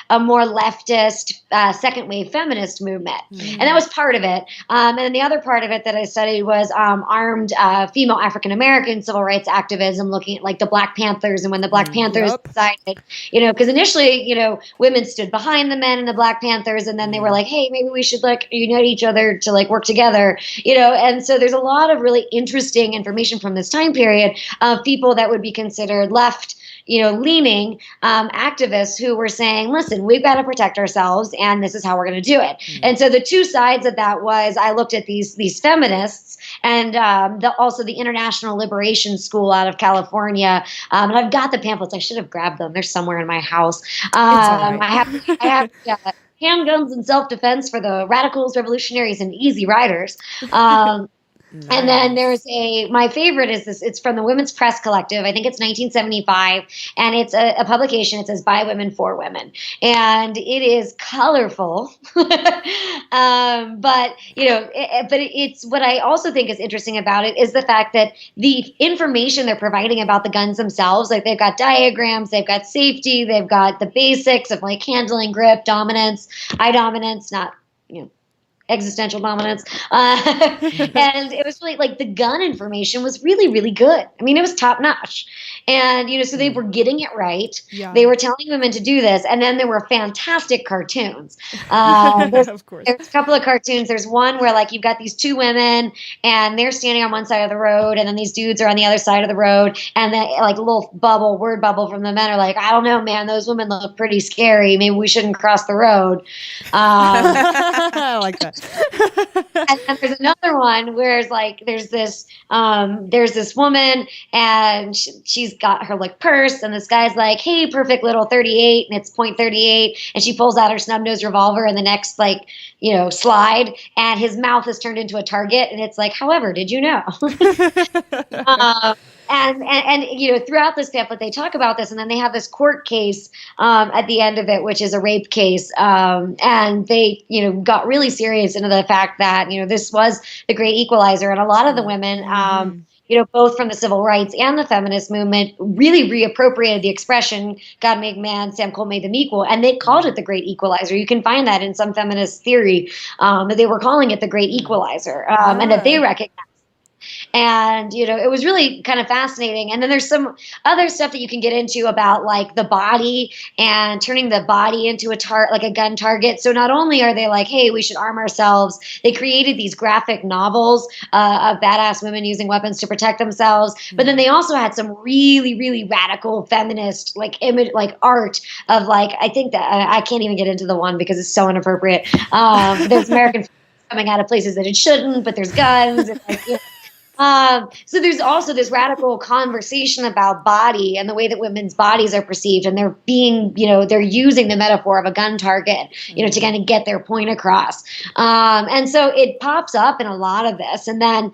a more leftist second wave feminist movement. And that was part of it. And then the other part of it that I studied was armed female African-American civil rights activism, looking at like the Black Panthers and when the Black Panthers decided, because initially, women stood behind the men in the Black Panthers, and then they were like, hey, maybe we should like unite each other to like work together, and so there's a lot of really interesting information from this time period of people that would be considered left leaning activists who were saying, listen, we've got to protect ourselves and this is how we're going to do it. And so the two sides of that was I looked at these feminists and also the International Liberation School out of California. And I've got the pamphlets. I should have grabbed them. They're somewhere in my house. I have Handguns and Self-Defense for the Radicals, Revolutionaries, and Easy Riders. Nice. And then there's my favorite is this, it's from the Women's Press Collective. I think it's 1975, and it's a publication. It says by women for women, and it is colorful. But it's what I also think is interesting about it is the fact that the information they're providing about the guns themselves, like they've got diagrams, they've got safety, they've got the basics of like handling, grip, dominance, eye dominance, not, existential dominance. And it was really like the gun information was really, really good. I mean, it was top notch. And, so they were getting it right. Yeah. They were telling women to do this. And then there were fantastic cartoons. Of course. There's a couple of cartoons. There's one where like you've got these two women and they're standing on one side of the road and then these dudes are on the other side of the road. And then like a little word bubble from the men are like, I don't know, man, those women look pretty scary. Maybe we shouldn't cross the road. I like that. And then there's another one where it's like there's this woman and she's got her like purse and this guy's like, hey, perfect little 38, and it's .38, and she pulls out her snub-nosed revolver in the next slide, and his mouth is turned into a target, and it's like, however, did you know? And throughout this pamphlet, they talk about this, and then they have this court case at the end of it, which is a rape case. And they, got really serious into the fact that, this was the great equalizer. And a lot of the women, both from the civil rights and the feminist movement, really reappropriated the expression, God made man, Sam Cole made them equal. And they called it the great equalizer. You can find that in some feminist theory, that they were calling it the great equalizer, and that they recognized. And, it was really kind of fascinating. And then there's some other stuff that you can get into about like the body and turning the body into a gun target. So not only are they like, hey, we should arm ourselves, they created these graphic novels of badass women using weapons to protect themselves. But then they also had some really, really radical feminist image, art of I think that I can't even get into the one because it's so inappropriate. There's American coming out of places that it shouldn't, but there's guns and so there's also this radical conversation about body and the way that women's bodies are perceived, and they're being, they're using the metaphor of a gun target, to kind of get their point across. And so it pops up in a lot of this. And then,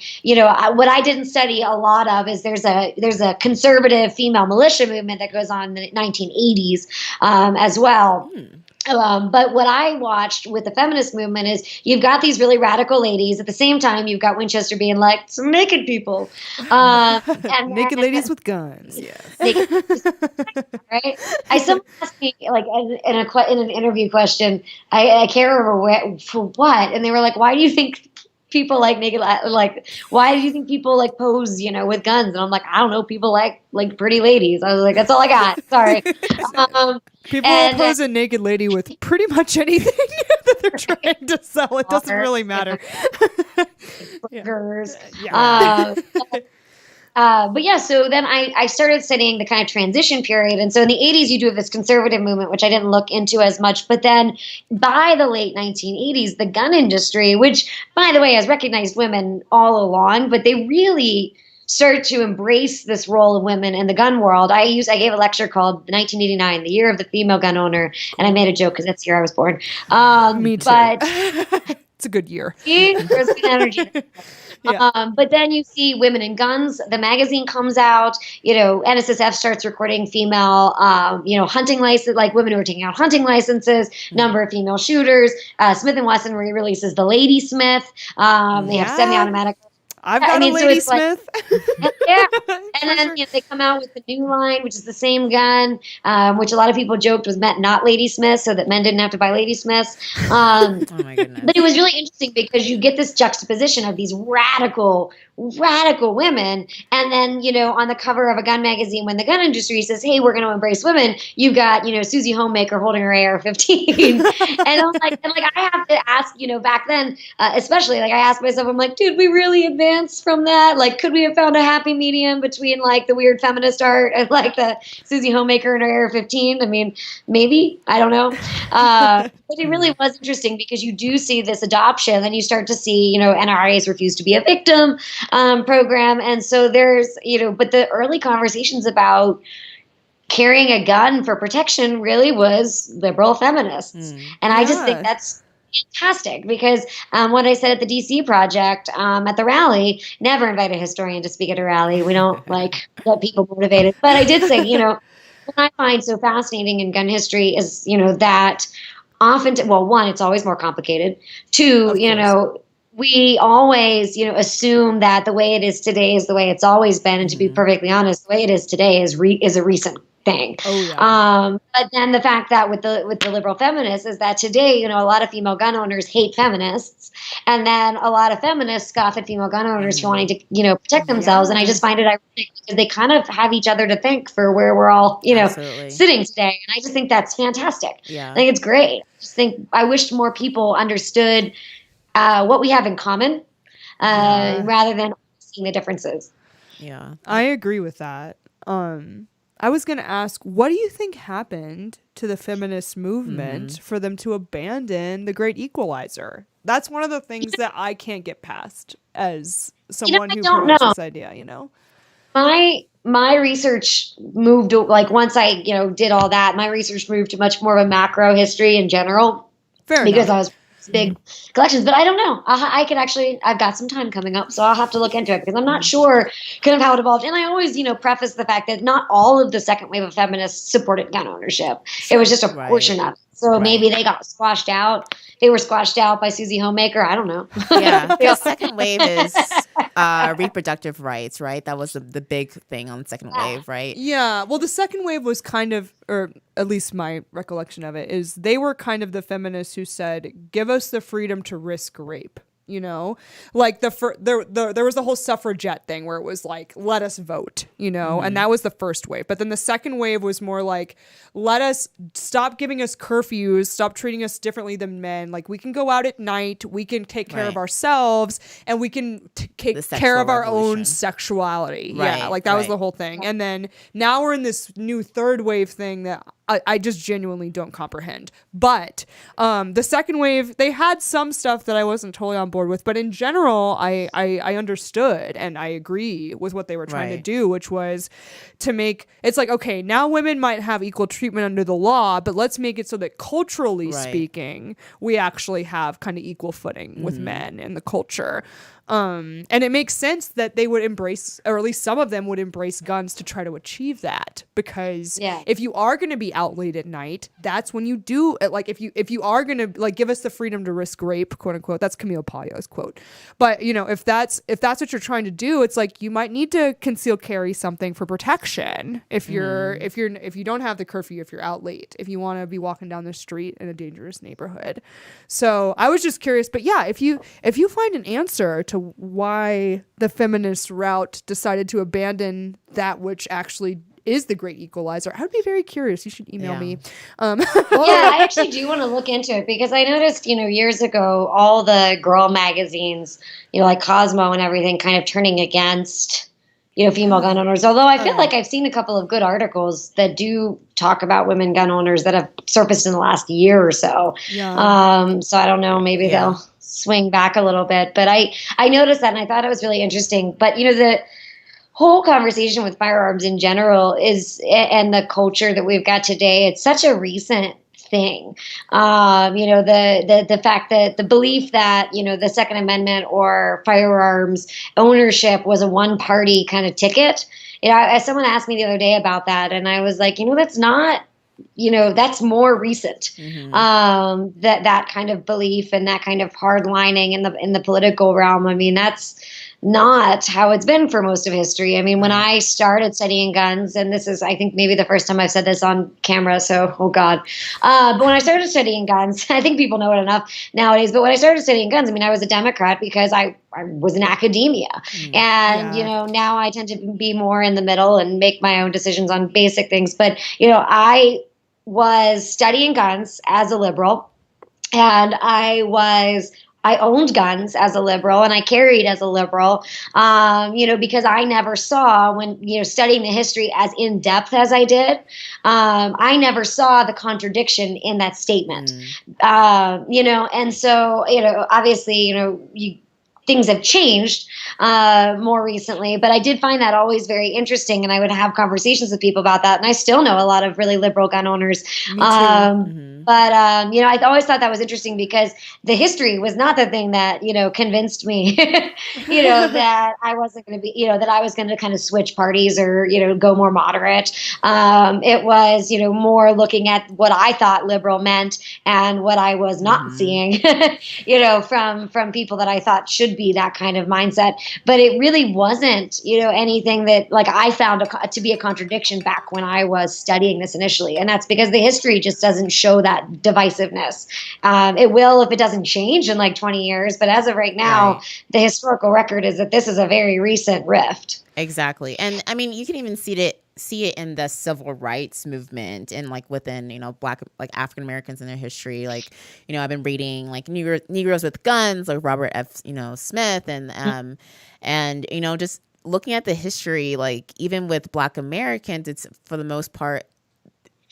what I didn't study a lot of is there's a conservative female militia movement that goes on in the 1980s as well. But what I watched with the feminist movement is you've got these really radical ladies. At the same time, you've got Winchester being like, some naked people. And naked ladies with guns. Yes. Right? Someone asked me, in an interview question, I can't remember for what. And they were like, why do you think people like naked, why do you think people pose, with guns? And I'm like, I don't know. People like pretty ladies. I was like, that's all I got. Sorry. People will pose a naked lady with pretty much anything that they're trying to sell. It doesn't really matter. Burgers. But yeah, so then I started studying the kind of transition period. And so in the 80s, you do have this conservative movement, which I didn't look into as much. But then by the late 1980s, the gun industry, which, by the way, has recognized women all along, but they really started to embrace this role of women in the gun world. I gave a lecture called 1989, the year of the female gun owner. And I made a joke because that's the year I was born. Me too. But it's a good year. There's good energy. Yeah. But then you see Women and Guns, the magazine comes out, NSSF starts recording female, hunting license, like women who are taking out hunting licenses, number of female shooters. Smith & Wesson re-releases the Ladysmith. They have semi-automatic. I've got a so it's Ladysmith. yeah. And then they come out with the new line, which is the same gun, which a lot of people joked was meant not Ladysmith, so that men didn't have to buy Ladysmiths. Oh my goodness. But it was really interesting because you get this juxtaposition of these radical women. And then, on the cover of a gun magazine, when the gun industry says, hey, we're going to embrace women, you've got, Susie Homemaker holding her AR-15. and I have to ask, back then, especially, I asked myself, I'm like, dude, we really advanced from that? Like, could we have found a happy medium between, the weird feminist art and, the Susie Homemaker and her AR-15? I mean, maybe. I don't know. But it really was interesting because you do see this adoption. Then you start to see, NRA's Refuse to be a Victim program. And so there's, but the early conversations about carrying a gun for protection really was liberal feminists. And I just think that's fantastic because what I said at the DC project at the rally, never invite a historian to speak at a rally. We don't get people motivated. But I did say, what I find so fascinating in gun history is, that often, one, it's always more complicated. Two, we always, assume that the way it is today is the way it's always been. And to be perfectly honest, the way it is today is a recent thing. Oh, yeah. But then the fact that with the liberal feminists is that today, a lot of female gun owners hate feminists. And then a lot of feminists scoff at female gun owners for wanting to, protect themselves. And I just find it ironic because they kind of have each other to thank for where we're all, sitting today. And I just think that's fantastic. Yeah. I think it's great. I wish more people understood what we have in common rather than seeing the differences. Yeah. I agree with that. I was going to ask, what do you think happened to the feminist movement for them to abandon the Great Equalizer? That's one of the things that I can't get past as someone who promotes this idea, My research moved, once I, did all that, my research moved to much more of a macro history in general. Fair because enough. I was big collections, but I don't know. I've got some time coming up, so I'll have to look into it because I'm not sure kind of how it evolved. And I always, preface the fact that not all of the second wave of feminists supported gun ownership. It was just a portion of it. So maybe they got squashed out. They were squashed out by Susie Homemaker. I don't know. Yeah, the second wave is reproductive rights, right? That was the big thing on the second wave, right? Yeah. Well, the second wave was kind of, or at least my recollection of it, is they were kind of the feminists who said, give us the freedom to risk rape. Like there was the whole suffragette thing where it was like, let us vote, and that was the first wave. But then the second wave was more like, let us stop giving us curfews, stop treating us differently than men. Like we can go out at night, we can take care of ourselves, and we can take care of our own sexuality. Right, yeah, like that was the whole thing. And then now we're in this new third wave thing that I just genuinely don't comprehend. But the second wave, they had some stuff that I wasn't totally on board with. But in general, I understood and I agree with what they were trying to do, which was to make it's like, okay, now women might have equal treatment under the law, but let's make it so that culturally speaking, we actually have kind of equal footing with men in the culture. And it makes sense that they would embrace, or at least some of them would embrace guns to try to achieve that. Because if you are going to be out late at night, that's when you do, like, if you are going to, like, give us the freedom to risk rape, quote unquote, that's Camille Paglia's quote. But, if that's what you're trying to do, it's like, you might need to conceal carry something for protection if you don't have the curfew, if you're out late, if you want to be walking down the street in a dangerous neighborhood. So I was just curious, but yeah, if you find an answer to why the feminist route decided to abandon that which actually is the great equalizer, I would be very curious. You should email me. I actually do want to look into it because I noticed, years ago, all the girl magazines, like Cosmo and everything, kind of turning against, female gun owners. Although I feel like I've seen a couple of good articles that do talk about women gun owners that have surfaced in the last year or so. Yeah. So I don't know, maybe they'll swing back a little bit. But I noticed that and I thought it was really interesting. But, the whole conversation with firearms in general and the culture that we've got today, it's such a recent thing. The fact that the belief that, the Second Amendment or firearms ownership was a one-party kind of ticket. Someone asked me the other day about that, and I was like, that's not, that's more recent. That kind of belief and that kind of hardlining in the political realm. I mean, that's not how it's been for most of history. I mean, when I started studying guns, and this is, I think, maybe the first time I've said this on camera, so, oh God. But when I started studying guns, I think people know it enough nowadays, but when I started studying guns, I mean, I was a Democrat because I was in academia. And, now I tend to be more in the middle and make my own decisions on basic things. But, I was studying guns as a liberal, and I owned guns as a liberal, and I carried as a liberal, because I never saw, when, studying the history as in depth as I did, I never saw the contradiction in that statement. And so, obviously, things have changed more recently, but I did find that always very interesting, and I would have conversations with people about that. And I still know a lot of really liberal gun owners. Me too. But I always thought that was interesting because the history was not the thing that convinced me, that I wasn't going to be, that I was going to kind of switch parties or go more moderate. It was more looking at what I thought liberal meant and what I was not seeing, from people that I thought should be that kind of mindset. But it really wasn't, anything that I found to be a contradiction back when I was studying this initially. And that's because the history just doesn't show that divisiveness. It will if it doesn't change in 20 years. But as of right now, the historical record is that this is a very recent rift. Exactly. And I mean, you can even see it in the civil rights movement and within, Black, African Americans in their history. I've been reading Negroes with Guns, Robert F. Smith and just looking at the history, even with Black Americans, it's for the most part,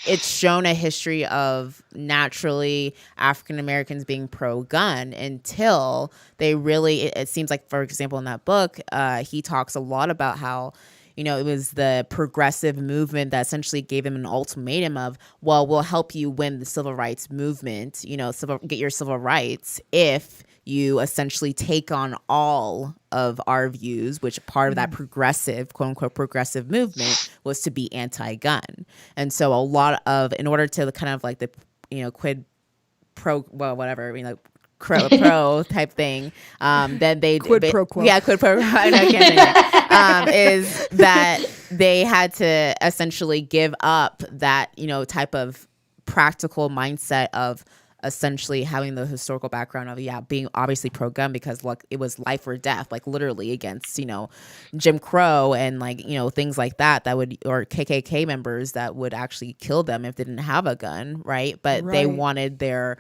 it's shown a history of naturally African Americans being pro-gun until they really, it seems like, for example, in that book, he talks a lot about how, it was the progressive movement that essentially gave him an ultimatum of, well, we'll help you win the civil rights movement, get your civil rights if you essentially take on all of our views, which part of that progressive, quote unquote, progressive movement was to be anti-gun. And so in order to kind of the, quid pro, well, whatever, pro type thing, then they quid pro quo. Yeah, quid pro quo. I know, I can't say that. Is that they had to essentially give up that, type of practical mindset of essentially having the historical background of being obviously pro-gun because it was life or death, literally against Jim Crow and things like that would, or KKK members that would actually kill them if they didn't have a gun, right? But they wanted their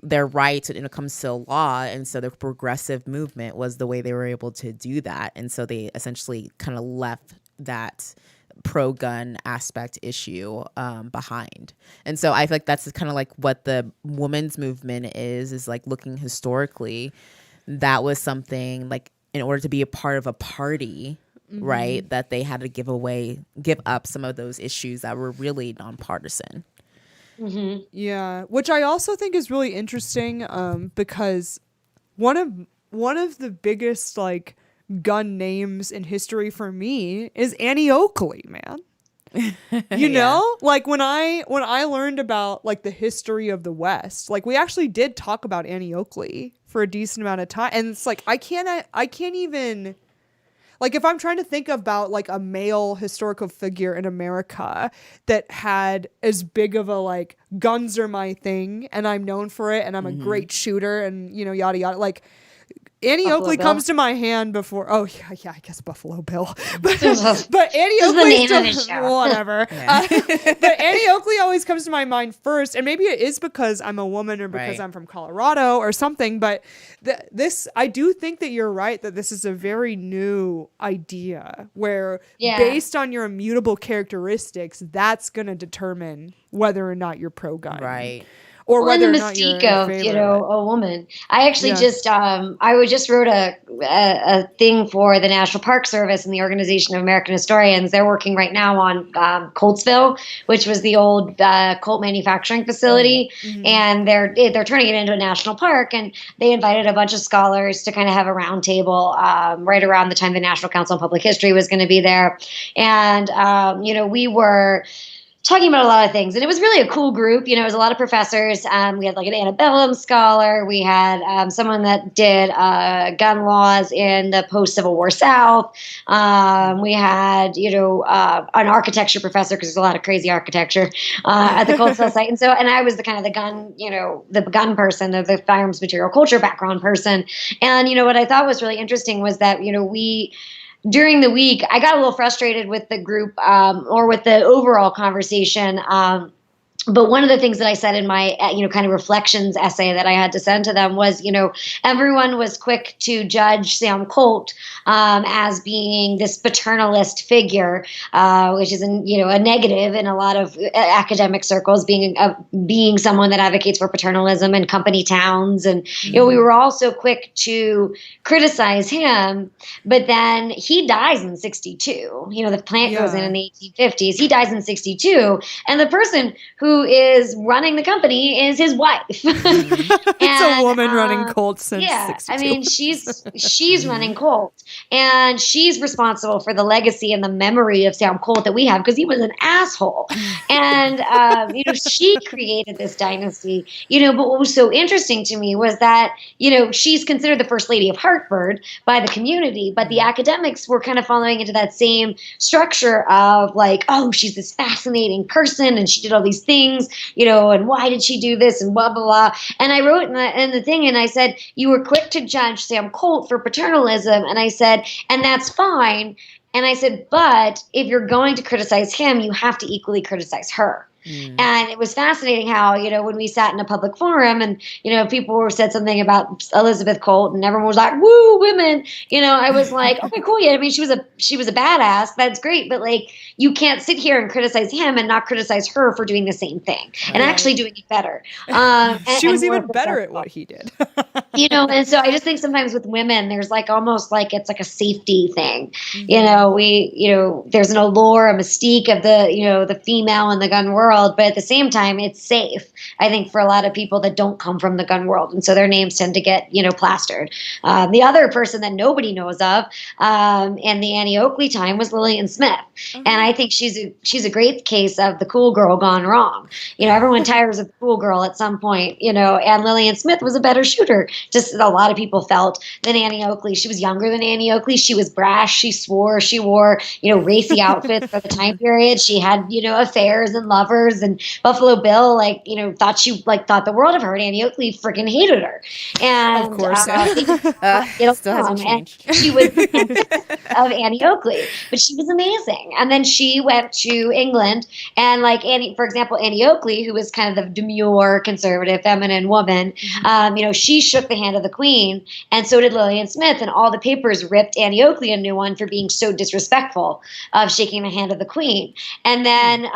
rights when it comes to law, and so the progressive movement was the way they were able to do that, and so they essentially kind of left that pro-gun aspect issue behind. And so I feel like that's kind of what the women's movement is looking historically, that was something in order to be a part of a party, right, that they had to give up some of those issues that were really nonpartisan. Yeah, which I also think is really interesting because one of the biggest gun names in history for me is Annie Oakley, man. You know, when I learned about the history of the West, we actually did talk about Annie Oakley for a decent amount of time, and it's I can't even if I'm trying to think about a male historical figure in America that had as big of a guns are my thing and I'm known for it and I'm a great shooter and yada yada, Annie Buffalo Oakley Bill. comes to my hand before. Oh yeah, I guess Buffalo Bill. But Annie Oakley, whatever. But Annie Oakley always comes to my mind first, and maybe it is because I'm a woman or because I'm from Colorado or something. But I do think that you're right that this is a very new idea where, based on your immutable characteristics, that's going to determine whether or not you're pro-gun, right? or Well, and whether the or not you're mystique in of, favor of it. a woman. I actually Yeah. just wrote a thing for the National Park Service and the Organization of American Historians. They're working right now on Coltsville, which was the old Colt manufacturing facility, and they're turning it into a national park. And they invited a bunch of scholars to kind of have a roundtable right around the time the National Council on Public History was going to be there, and we were talking about a lot of things. And it was really a cool group. It was a lot of professors. We had like an antebellum scholar. We had someone that did gun laws in the post-Civil War South. We had, an architecture professor, because there's a lot of crazy architecture at the Coltsville site. And I was the kind of the gun person, the firearms material culture background person. And, what I thought was really interesting was that, during the week, I got a little frustrated with the group or with the overall conversation. But one of the things that I said in my, kind of reflections essay that I had to send to them was, everyone was quick to judge Sam Colt as being this paternalist figure, which is, a negative in a lot of academic circles, being someone that advocates for paternalism in company towns. And, we were all so quick to criticize him. But then he dies in 62. The plant goes in the 1850s. He dies in 62. And the person who is running the company is his wife. It's a woman running Colt since 62. I mean, she's running Colt, and she's responsible for the legacy and the memory of Sam Colt that we have, because he was an asshole. And she created this dynasty. But what was so interesting to me was that she's considered the first lady of Hartford by the community, but the academics were kind of following into that same structure of like, oh, she's this fascinating person, and she did all these things, and why did she do this, and blah, blah, blah. And I wrote in the thing, and I said, you were quick to judge Sam Colt for paternalism. And I said, and that's fine. And I said, but if you're going to criticize him, you have to equally criticize her. And it was fascinating how, when we sat in a public forum and, people said something about Elizabeth Colt and everyone was like, woo, women, I was like, okay, cool. Yeah. I mean, she was a badass. That's great. But like, you can't sit here and criticize him and not criticize her for doing the same thing and actually doing it better. She was even better at what he did. And so I just think sometimes with women, there's like almost like it's like a safety thing. There's an allure, a mystique of the female in the gun world. But at the same time, it's safe, I think, for a lot of people that don't come from the gun world. And so their names tend to get, plastered. The other person that nobody knows of in the Annie Oakley time was Lillian Smith. And I think she's a great case of the cool girl gone wrong. Everyone tires of the cool girl at some point, and Lillian Smith was a better shooter, just a lot of people felt, than Annie Oakley. She was younger than Annie Oakley. She was brash. She swore. She wore, racy outfits for the time period. She had, affairs and lovers. And Buffalo Bill, thought the world of her. And Annie Oakley freaking hated her. And of course, still hasn't changed. She was of Annie Oakley, but she was amazing. And then she went to England, and for example, Annie Oakley, who was kind of the demure, conservative, feminine woman, she shook the hand of the Queen, and so did Lillian Smith. And all the papers ripped Annie Oakley a new one for being so disrespectful of shaking the hand of the Queen. And then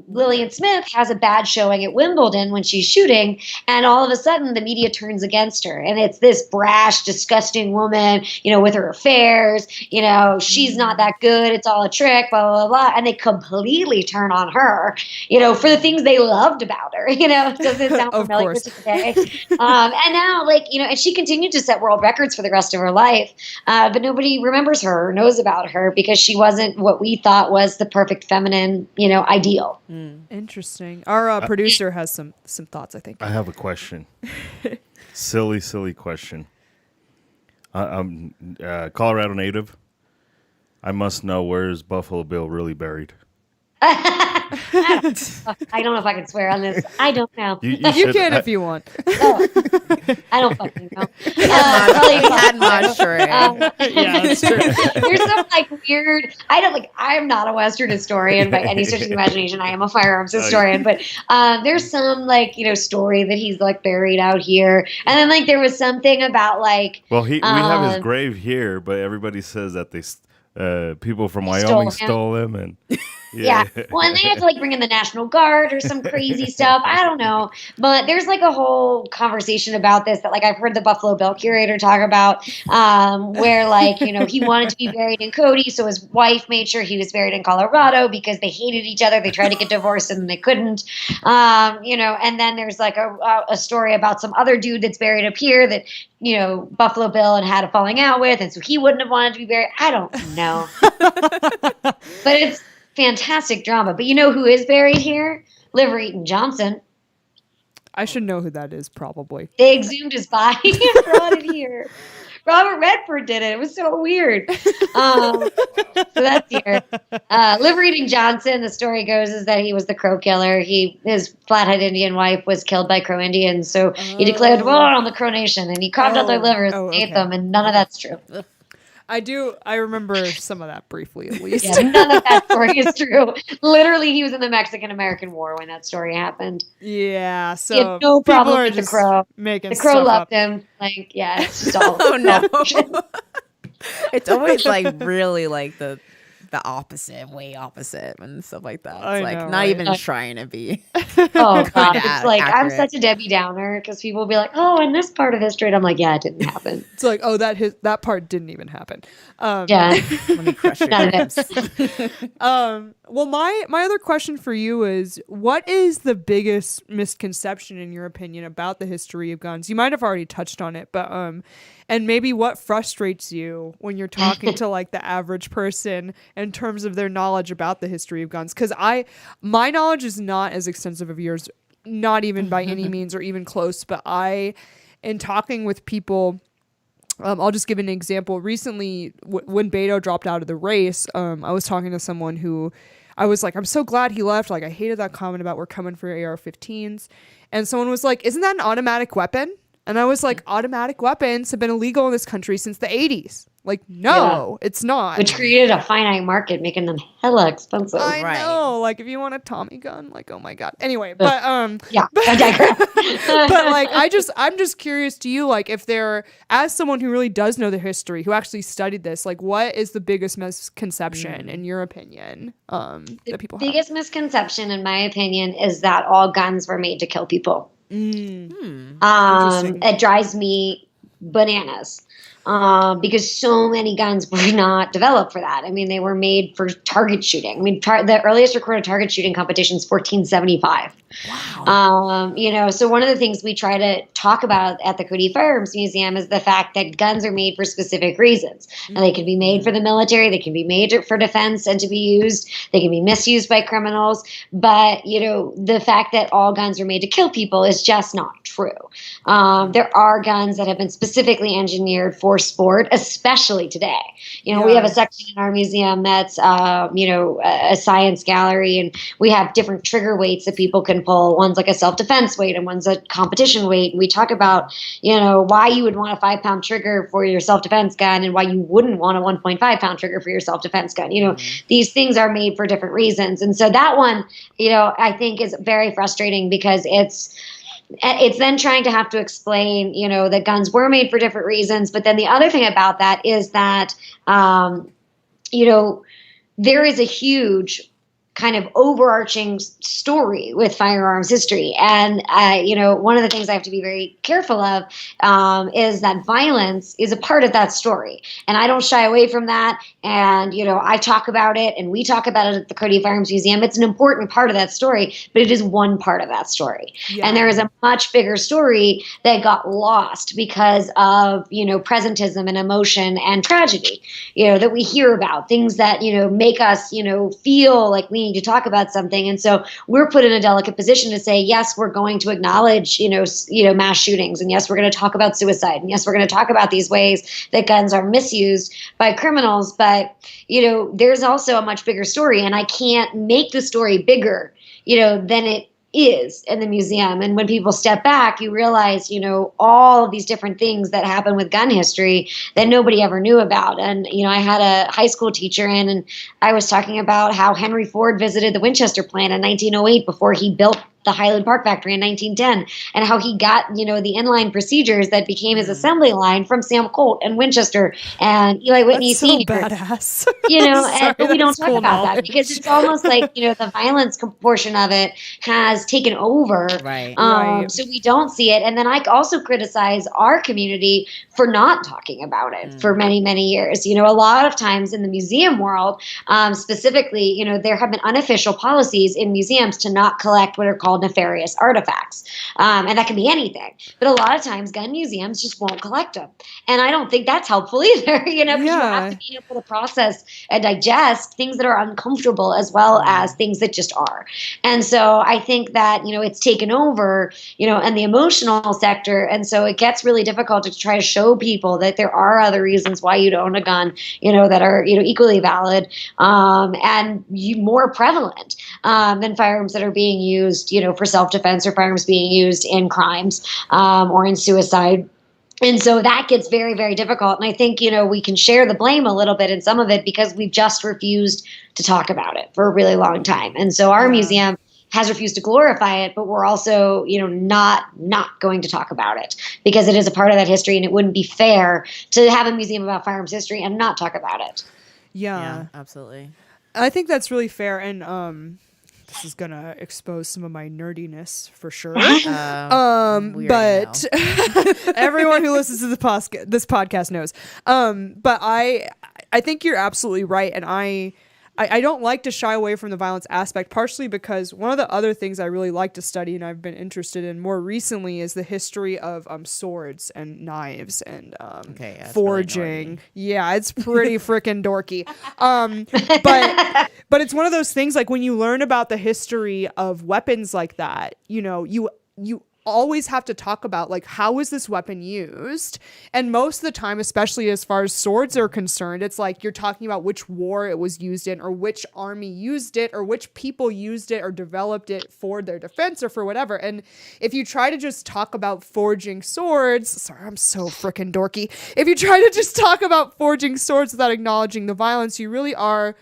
Lillian Smith has a bad showing at Wimbledon when she's shooting, and all of a sudden the media turns against her, and it's this brash, disgusting woman, with her affairs, she's not that good, it's all a trick, blah, blah, blah, and they completely turn on her, for the things they loved about her, does it sound familiar to today? And now, and she continued to set world records for the rest of her life, but nobody remembers her or knows about her because she wasn't what we thought was the perfect feminine, ideal. Interesting. Our producer has some thoughts, I think. I have a question. silly question. I'm Colorado native. I must know, where is Buffalo Bill really buried? I don't know if I can swear on this. I don't know. You can if you want. Oh, I don't fucking know. I'm not sure. Yeah, that's true. There's some weird. I am not a Western historian by any stretch of the imagination. I am a firearms historian, but there's some story that he's buried out here, and then there was something about Well, we have his grave here, but everybody says that people from Stole Wyoming him. stole him, and Yeah. Well, and they had to like bring in the National Guard or some crazy stuff. I don't know. But there's like a whole conversation about this that like I've heard the Buffalo Bill curator talk about, where like, he wanted to be buried in Cody. So his wife made sure he was buried in Colorado because they hated each other. They tried to get divorced and they couldn't, and then there's like a story about some other dude that's buried up here that, Buffalo Bill and had a falling out with. And so he wouldn't have wanted to be buried. I don't know. But it's fantastic drama. But you know who is buried here? Liver Eaton Johnson. I should know who that is, probably. They exhumed his body and brought it here. Robert Redford did it. It was so weird. So that's here. Liver Eating Johnson, the story goes, is that he was the Crow killer. His Flathead Indian wife was killed by Crow Indians, so he declared war on the Crow Nation, and he carved out their livers and ate them, and none of that's true. I remember some of that briefly, at least. Yeah, none of that story is true. Literally, he was in the Mexican-American War when that story happened. Yeah, so he had no problem with the just Crow. Making The Crow stuff loved up. him. Like, yeah, it's just all. Oh no. It's always like really like the opposite, way opposite and stuff like that. It's I like know, not right? even trying to be. Oh god, it's like I'm accurate. such a Debbie Downer because people will be like, "Oh, in this part of history," and I'm like, "Yeah, it didn't happen." It's like, oh, that part didn't even happen. Yeah, Let me crush your none of dreams. it. Well, my other question for you is, what is the biggest misconception in your opinion about the history of guns? You might have already touched on it, but and maybe what frustrates you when you're talking to like the average person in terms of their knowledge about the history of guns? Because my knowledge is not as extensive of yours, not even by any means or even close. But in talking with people, I'll just give an example. Recently, when Beto dropped out of the race, I was talking to someone who I was like, I'm so glad he left. Like, I hated that comment about we're coming for AR-15s. And someone was like, isn't that an automatic weapon? And I was like, automatic weapons have been illegal in this country since the 80s. Like, no, it's not. Which created a finite market, making them hella expensive. I Right. know. Like, if you want a Tommy gun, like, oh my God. Anyway, but Yeah, I digress. but like I'm just curious to you, like, if there, as someone who really does know the history, who actually studied this, like, what is the biggest misconception in your opinion that people have? Biggest misconception, in my opinion, is that all guns were made to kill people. Interesting. It drives me bananas. Because so many guns were not developed for that. I mean, they were made for target shooting. I mean, the earliest recorded target shooting competition is 1475. Wow. So one of the things we try to talk about at the Cody Firearms Museum is the fact that guns are made for specific reasons. And they can be made for the military, they can be made for defense and to be used, they can be misused by criminals. But, the fact that all guns are made to kill people is just not true. There are guns that have been specifically engineered for sport, especially today. We have a section in our museum that's, a science gallery, and we have different trigger weights that people can pull. One's like a self-defense weight and one's a competition weight. And we talk about, why you would want a 5-pound trigger for your self-defense gun and why you wouldn't want a 1.5-pound trigger for your self-defense gun. These things are made for different reasons. And so that one, I think is very frustrating because it's then trying to have to explain, that guns were made for different reasons. But then the other thing about that is that, there is a huge kind of overarching story with firearms history. And, one of the things I have to be very careful of is that violence is a part of that story. And I don't shy away from that. And, I talk about it and we talk about it at the Cody Firearms Museum. It's an important part of that story, but it is one part of that story. Yeah. And there is a much bigger story that got lost because of, presentism and emotion and tragedy, that we hear about, things that, make us, feel like we need to talk about something. And so we're put in a delicate position to say, yes, we're going to acknowledge, mass shootings. And yes, we're going to talk about suicide. And yes, we're going to talk about these ways that guns are misused by criminals. But, there's also a much bigger story. And I can't make the story bigger, than it is in the museum. And when people step back, you realize, all of these different things that happen with gun history that nobody ever knew about. And, I had a high school teacher in, and I was talking about how Henry Ford visited the Winchester plant in 1908 before he built the Highland Park factory in 1910, and how he got, the inline procedures that became his assembly line from Sam Colt and Winchester and Eli Whitney That's so Sr. badass. But we don't that's talk cool about that knowledge. because it's almost like, the violence portion of it has taken over. Right. Right. So we don't see it. And then I also criticize our community for not talking about it for many, many years. A lot of times in the museum world, specifically, there have been unofficial policies in museums to not collect what are called nefarious artifacts. And that can be anything. But a lot of times gun museums just won't collect them. And I don't think that's helpful either, because you have to be able to process and digest things that are uncomfortable as well as things that just are. And so I think that, it's taken over, and the emotional sector. And so it gets really difficult to try to show people that there are other reasons why you'd own a gun, that are, equally valid and more prevalent than firearms that are being used, for self-defense or firearms being used in crimes or in suicide. And so that gets very, very difficult. And I think, we can share the blame a little bit in some of it because we've just refused to talk about it for a really long time. And so our museum has refused to glorify it, but we're also, not going to talk about it because it is a part of that history, and it wouldn't be fair to have a museum about firearms history and not talk about it. Yeah, absolutely. I think that's really fair. And this is gonna expose some of my nerdiness for sure. But everyone who listens to this podcast knows. But I think you're absolutely right, and I don't like to shy away from the violence aspect, partially because one of the other things I really like to study and I've been interested in more recently is the history of swords and knives and forging. Really yeah, it's pretty freaking dorky. But it's one of those things, like when you learn about the history of weapons like that, you always have to talk about, like, how was this weapon used? And most of the time, especially as far as swords are concerned, it's like you're talking about which war it was used in, or which army used it, or which people used it or developed it for their defense or for whatever. And if you try to just talk about forging swords, sorry, I'm so freaking dorky. If you try to just talk about forging swords without acknowledging the violence, you really are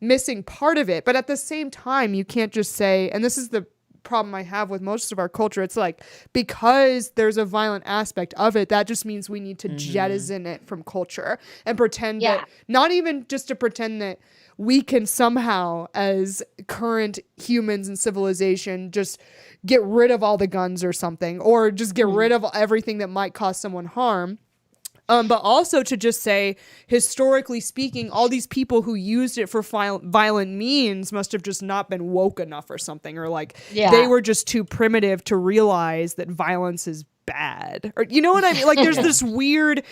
missing part of it. But at the same time, you can't just say, and this is the problem I have with most of our culture, it's like, because there's a violent aspect of it, that just means we need to jettison it from culture and pretend that, not even just to pretend that we can somehow, as current humans in civilization, just get rid of all the guns or something, or just get rid of everything that might cause someone harm. But also to just say, historically speaking, all these people who used it for violent means must have just not been woke enough or something, or like they were just too primitive to realize that violence is bad, or you know what I mean? Like there's this weird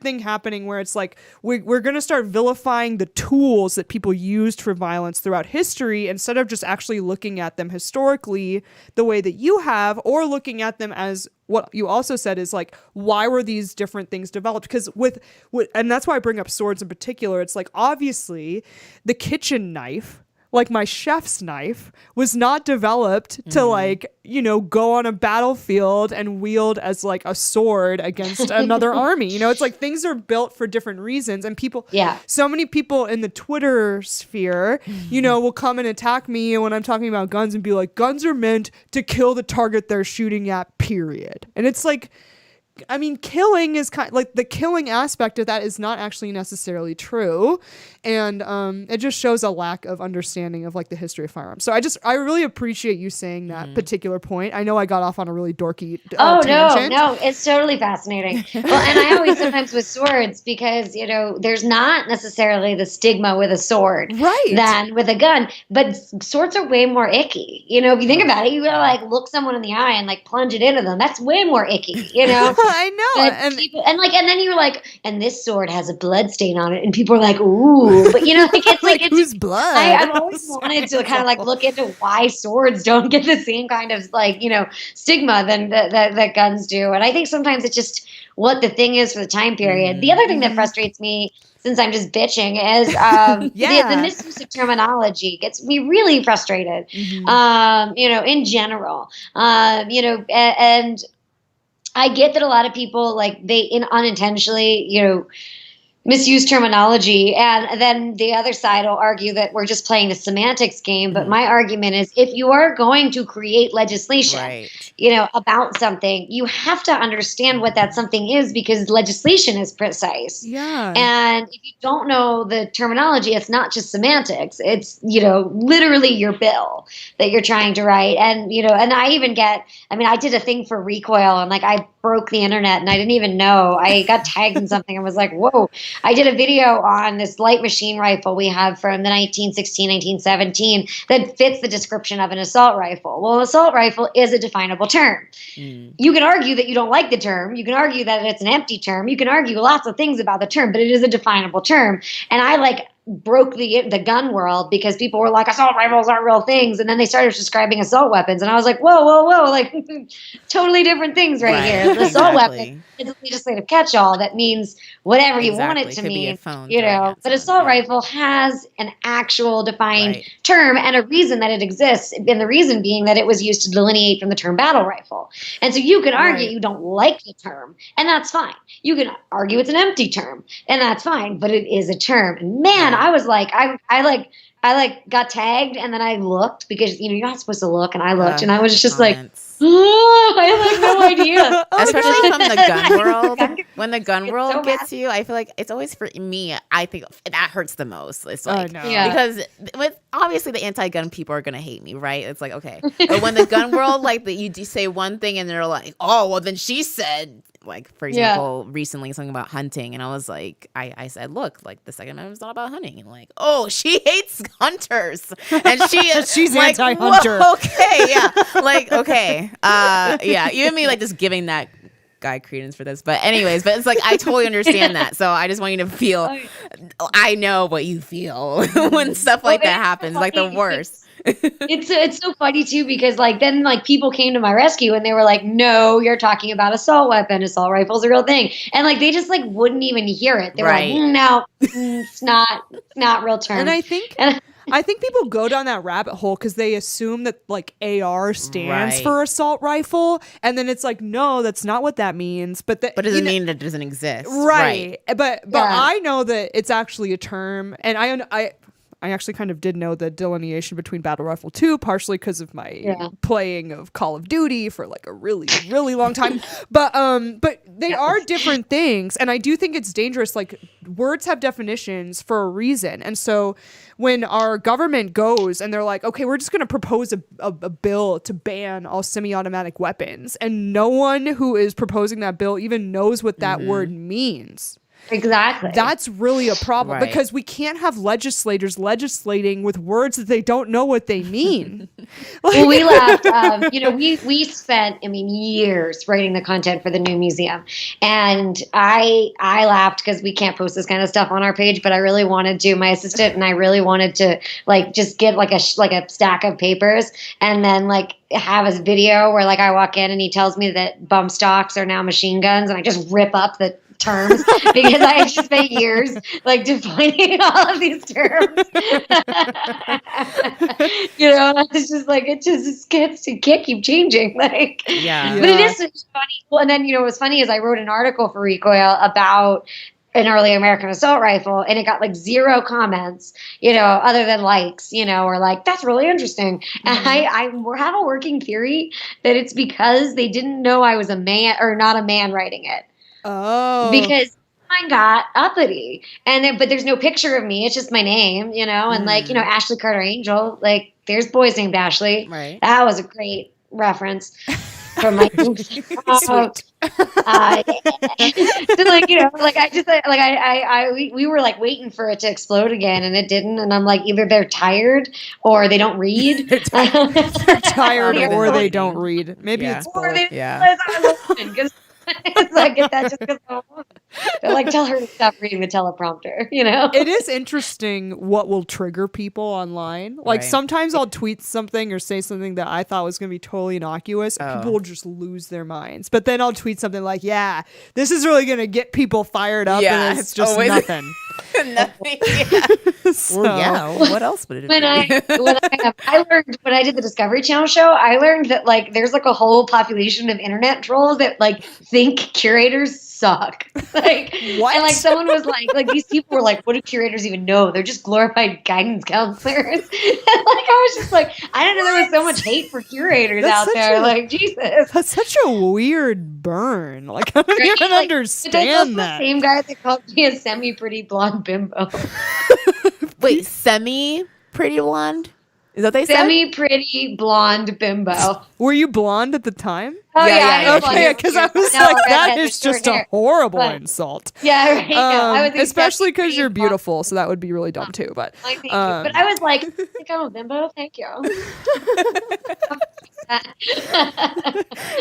thing happening where it's like we're gonna start vilifying the tools that people used for violence throughout history, instead of just actually looking at them historically the way that you have, or looking at them as what you also said is like, why were these different things developed? Because with and that's why I bring up swords in particular. It's like, obviously the kitchen knife, like my chef's knife, was not developed to like, go on a battlefield and wield as like a sword against another army. It's like things are built for different reasons, and people, so many people in the Twitter sphere, will come and attack me when I'm talking about guns and be like, guns are meant to kill the target they're shooting at, period. And it's like, I mean, killing is kind of like, the killing aspect of that is not actually necessarily true. And it just shows a lack of understanding of like the history of firearms. So I really appreciate you saying that particular point. I know I got off on a really dorky tangent. No, it's totally fascinating. Well, and I always sometimes with swords, because, there's not necessarily the stigma with a sword than with a gun, but swords are way more icky. If you think about it, you gotta like look someone in the eye and like plunge it into them. That's way more icky, I know. And then you're like, and this sword has a blood stain on it, and people are like, ooh, but it's like it's whose blood? I've always wanted to kind of like look into why swords don't get the same kind of like stigma than that guns do, and I think sometimes it's just what the thing is for the time period. The other thing that frustrates me, since I'm just bitching, is the misuse of terminology gets me really frustrated. In general, and I get that a lot of people, like, they unintentionally, misuse terminology. And then the other side will argue that we're just playing a semantics game. But my argument is, if you are going to create legislation, about something, you have to understand what that something is, because legislation is precise. Yeah. And if you don't know the terminology, it's not just semantics. It's, literally your bill that you're trying to write. And, and I did a thing for Recoil, and I broke the internet, and I didn't even know. I got tagged in something and was like, whoa. I did a video on this light machine rifle we have from the 1916, 1917 that fits the description of an assault rifle. Well, an assault rifle is a definable term. You can argue that you don't like the term. You can argue that it's an empty term. You can argue lots of things about the term, but it is a definable term. And I broke the gun world, because people were like, assault rifles aren't real things, and then they started describing assault weapons, and I was like, whoa, totally different things right here. The assault weapon is a legislative catch-all that means whatever you want it to mean, but assault rifle has an actual defined term and a reason that it exists, and the reason being that it was used to delineate from the term battle rifle. And so you can argue you don't like the term, and that's fine. You can argue it's an empty term, and that's fine, but it is a term. And man, I was like, I got tagged, and then I looked, because you're not supposed to look, and I looked, and I was just comments. I have no idea. Especially from the gun world. When the gun world so gets you, I feel like it's always, for me, I think that hurts the most. It's like, no. because obviously the anti-gun people are gonna hate me, right? It's like, okay, but when the gun world, you say one thing and they're like, oh, well, then she said, for example, recently something about hunting, and I was like, I said, look, the Second Amendment is not about hunting, and oh, she hates hunters, and she's anti-hunter. Okay, yeah, okay, even me just giving that guy credence for this, but it's I totally understand that, so I just want you to feel, I know what you feel when stuff like that happens, the worst. It's so funny too, because then people came to my rescue, and they were like, no, you're talking about assault weapon, assault rifle's a real thing, and they just wouldn't even hear it. They were like, no, it's not real term. And I think people go down that rabbit hole because they assume that AR stands for assault rifle, and then it's no, that's not what that means. But it doesn't mean that it doesn't exist, right? But I know that it's actually a term, and I actually kind of did know the delineation between Battle Rifle 2, partially because of my playing of Call of Duty for a really, really long time. But they are different things, and I do think it's dangerous. Words have definitions for a reason, and so when our government goes and they're like, okay, we're just going to propose a bill to ban all semi-automatic weapons, and no one who is proposing that bill even knows what that word means. Exactly. That's really a problem, because we can't have legislators legislating with words that they don't know what they mean. Well, we laughed. We spent, years writing the content for the new museum, and I laughed because we can't post this kind of stuff on our page, but I really wanted to. My assistant and I really wanted to just get a stack of papers, and then have a video where I walk in and he tells me that bump stocks are now machine guns, and I just rip up the terms because I had just spent years defining all of these terms. And it's just it can't keep changing. But it is funny. Well, and then what's funny is I wrote an article for Recoil about an early American assault rifle, and it got 0 comments, other than likes, or that's really interesting. And I have a working theory that it's because they didn't know I was a man or not a man writing it. Oh. Because mine got uppity, but there's no picture of me. It's just my name, and Ashley Carter Angel. There's boys named Ashley. Right. That was a great reference from my. We were waiting for it to explode again, and it didn't. And I'm either they're tired or they don't read. They're tired or they don't read. Maybe it's both. Or they realize I'm a woman, because. I get that just because I'm a woman. They're tell her to stop reading the teleprompter, It is interesting what will trigger people online. Sometimes I'll tweet something or say something that I thought was going to be totally innocuous. People will just lose their minds. But then I'll tweet something this is really going to get people fired up, and it's just nothing. Nothing. So, what else would it be? I learned when I did the Discovery Channel show, I learned that there's a whole population of internet trolls that think curators suck. Like What? And like someone was like these people were like, what do curators even know? They're just glorified guidance counselors. And like I was just like, I didn't know there was so much hate for curators out there. Like Jesus. That's such a weird burn. Like I don't even Like, understand that's that. the same guy that called me a semi-pretty blonde bimbo. Wait, semi-pretty blonde? Is that what they said? Semi-pretty blonde bimbo. Were you blonde at the time? Oh yeah, Okay, because I was like, that is just a horrible insult. Yeah, right. I was especially because you're beautiful, so that would be really dumb too. But thank you. But I was like, I think I'm a bimbo. Thank you. I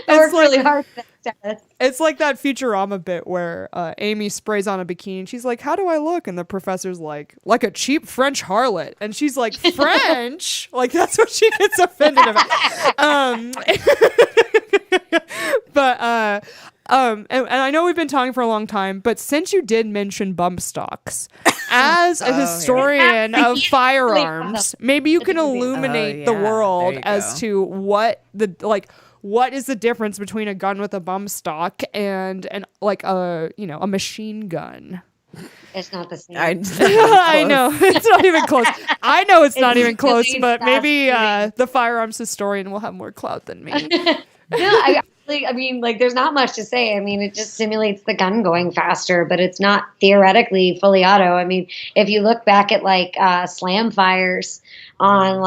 worked really hard for that status. it's like that Futurama bit where Amy sprays on a bikini and she's like, how do I look? And the professor's like a cheap French harlot. And she's like, French? Like that's what she gets offended about. And I know we've been talking for a long time, but since you did mention bump stocks, as a historian of firearms, maybe you can illuminate the world as to what is the difference between a gun with a bump stock and a machine gun. It's not the same. I know it's not even close. I know it's not even close, but maybe the firearms historian will have more clout than me. No, I mean, like, there's not much to say. I mean, it just simulates the gun going faster, but it's not theoretically fully auto. I mean, if you look back at slam fires on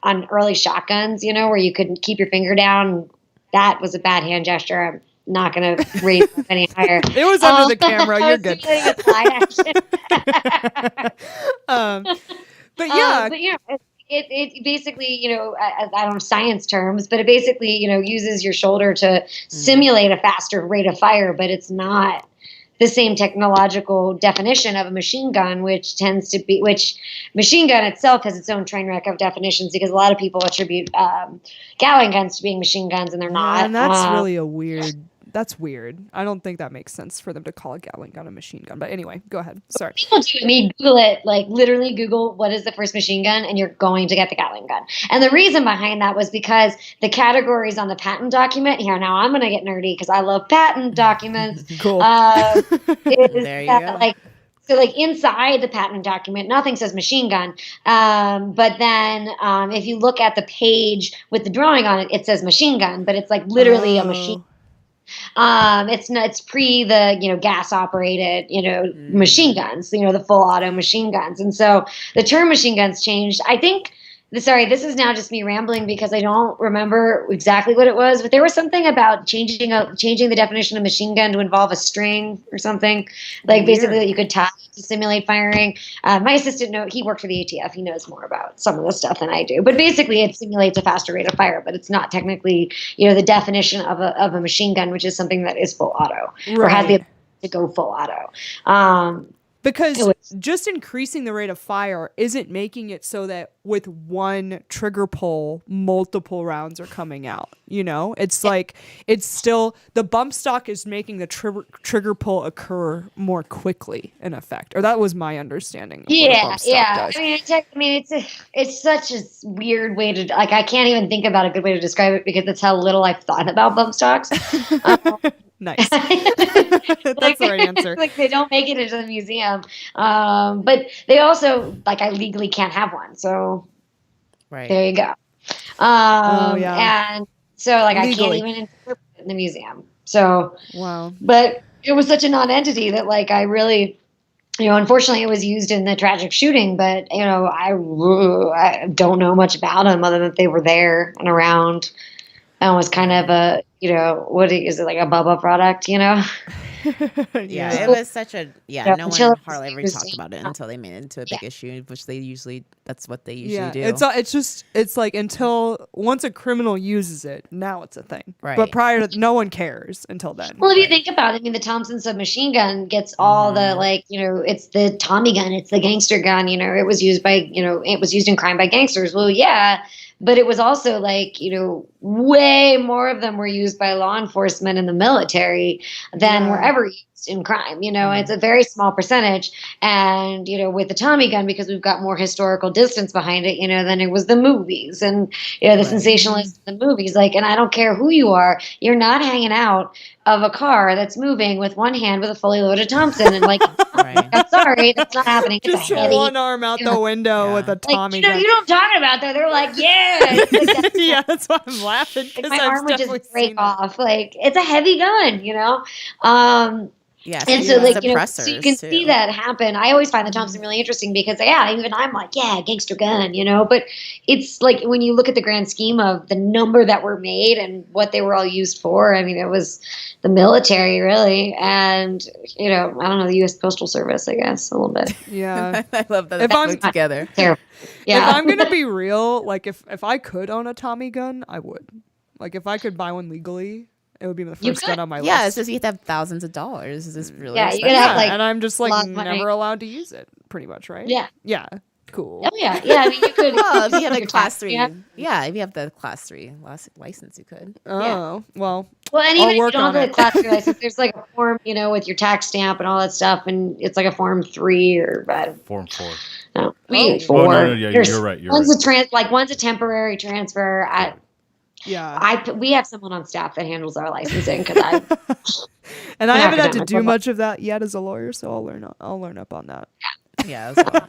on early shotguns, where you couldn't keep your finger down, that was a bad hand gesture. I'm not going to raise up any higher. It was under the camera. You're good. But yeah. It basically, I don't know science terms, but it basically, uses your shoulder to simulate a faster rate of fire, but it's not the same technological definition of a machine gun, which machine gun itself has its own train wreck of definitions because a lot of people attribute Gatling guns to being machine guns and they're not. And that's really that's weird. I don't think that makes sense for them to call a Gatling gun a machine gun. But anyway, go ahead. Sorry. People do. I mean, Google it. Like, literally Google what is the first machine gun, and you're going to get the Gatling gun. And the reason behind that was because the categories on the patent document. Here, now I'm going to get nerdy because I love patent documents. Cool. There you go. So inside the patent document, nothing says machine gun. But then if you look at the page with the drawing on it, it says machine gun, but it's literally a machine. It's pre the gas operated machine guns, the full auto machine guns, and so the term machine guns changed. I think. Sorry, this is now just me rambling because I don't remember exactly what it was, but there was something about changing the definition of machine gun to involve a string or something, basically that you could tie to simulate firing. My assistant, he worked for the ATF. He knows more about some of this stuff than I do, but basically it simulates a faster rate of fire, but it's not technically, the definition of a machine gun, which is something that is full auto or has the ability to go full auto. Because just increasing the rate of fire isn't making it so that with one trigger pull, multiple rounds are coming out. It's it's still the bump stock is making the trigger pull occur more quickly, in effect. Or that was my understanding. Yeah. I mean, it's such a weird way to I can't even think about a good way to describe it because that's how little I've thought about bump stocks. Nice. That's the right answer. They don't make it into the museum, but they also I legally can't have one. So there you go. And so legally. I can't even interpret it in the museum. So wow. But it was such a non-entity that I really. Unfortunately, it was used in the tragic shooting, but I don't know much about them other than they were there and around. And was kind of a, what is it, a Bubba product, Yeah, it was such a, no one hardly ever talked about it until they made it into a big issue, which that's what they usually do. It's until once a criminal uses it, now it's a thing. Right. But prior to, no one cares until then. Well, if you think about it, the Thompson submachine gun gets all the, it's the Tommy gun, it's the gangster gun, it was used by, it was used in crime by gangsters. Well, yeah. But it was also way more of them were used by law enforcement and the military than were ever used in crime. It's a very small percentage. And, with the Tommy gun, because we've got more historical distance behind it, then it was the movies and, the sensationalism of the movies. Like, and I don't care who you are, you're not hanging out of a car that's moving with one hand with a fully loaded Thompson. And like, I'm sorry, that's not happening. It's Just a heavy, one arm out the window with a like, Tommy you know gun. what I'm talking about though. They're like, yeah. It's like, Yeah, that's why I'm laughing. like, Because my I've arm would definitely just break seen that. off. Like, it's a heavy gun, Yeah, and so, like, so you suppressors, can too. see that happen. I always find the Thompson really interesting because, even I'm like, gangster gun, But it's like when you look at the grand scheme of the number that were made and what they were all used for. I mean, it was the military, really, and I don't know, the U.S. Postal Service, I guess, a little bit. Yeah. I love that. If If I'm- together. Terrible. If Yeah. I'm gonna be real, like if I could own a Tommy gun, I would. Like if I could buy one legally, it would be the You first gun could. on my Yeah, it's list. just you have to have thousands of dollars. Is this really? Yeah, you expensive? gotta have, like, and I'm just like a lot of money. never allowed to use it, pretty much, right? Yeah. Yeah. Cool. Oh, yeah. Yeah, I mean, you could. Well, if you have your a class tax- 3, yeah. if you have the class 3 license, you could. Oh, well. Well, and I'll even if you work don't have on the it. class 3 license, there's like a form, with your tax stamp and all that stuff, and it's like a form 3 or Form 4. no, Oh. 4. No, yeah, There's- you're right. You're one's right. one's a temporary transfer. Yeah. We have someone on staff that handles our licensing because I And I an haven't had to academic do level. much of that yet as a lawyer, so I'll learn up on that. Yeah. That's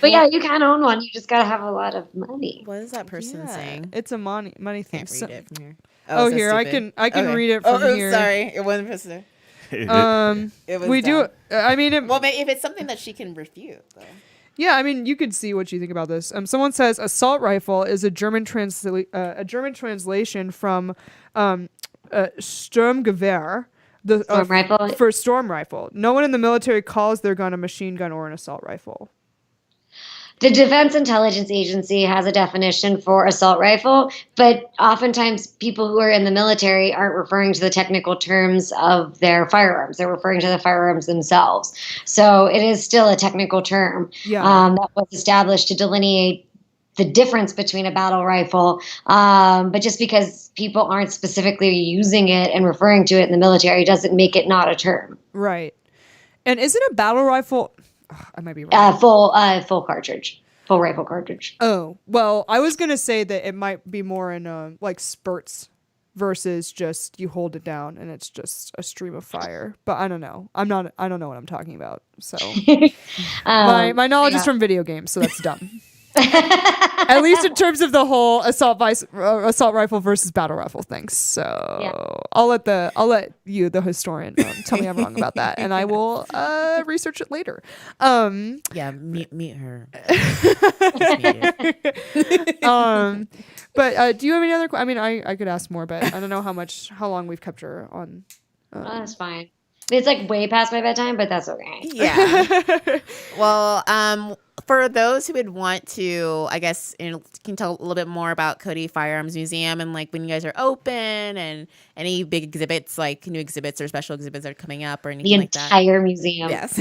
but yeah, you can own one. You just gotta have a lot of money. what is that person Yeah, saying? it's a money thing. Can't So- read it from here. Oh, is that here, I stupid? can read it from here. Sorry, it wasn't supposed to. It was We do. dumb. I mean, Well, maybe if it's something that she can refute, though. yeah. I mean, you could see what you think about this. Someone says assault rifle is a German translation from Sturmgewehr. The Storm rifle. for storm rifle. No one in the military calls their gun a machine gun or an assault rifle. The Defense Intelligence Agency has a definition for assault rifle, but oftentimes people who are in the military aren't referring to the technical terms of their firearms. They're referring to the firearms themselves. So it is still a technical term Yeah. that was established to delineate the difference between a battle rifle. But just because people aren't specifically using it and referring to it in the military doesn't make it not a term. Right. And isn't a battle rifle? I might be wrong. Full cartridge, full rifle cartridge. Oh, well, I was going to say that it might be more in like spurts versus just you hold it down and it's just a stream of fire. But I don't know. I don't know what I'm talking about. So my knowledge is from video games, so that's dumb. At least in terms of the whole assault rifle versus battle rifle thing. So Yeah. I'll let you, the historian, tell me I'm wrong about that, and I will research it later. Yeah, meet her. Just meet her. But do you have any other? I mean, I could ask more, but I don't know how long we've kept her on. Oh, that's fine. It's like way past my bedtime, but that's okay. Yeah. Well, for those who would want to, I guess, can tell a little bit more about Cody Firearms Museum and like when you guys are open and any big exhibits, like new exhibits or special exhibits that are coming up or The anything like that. entire museum. Yes.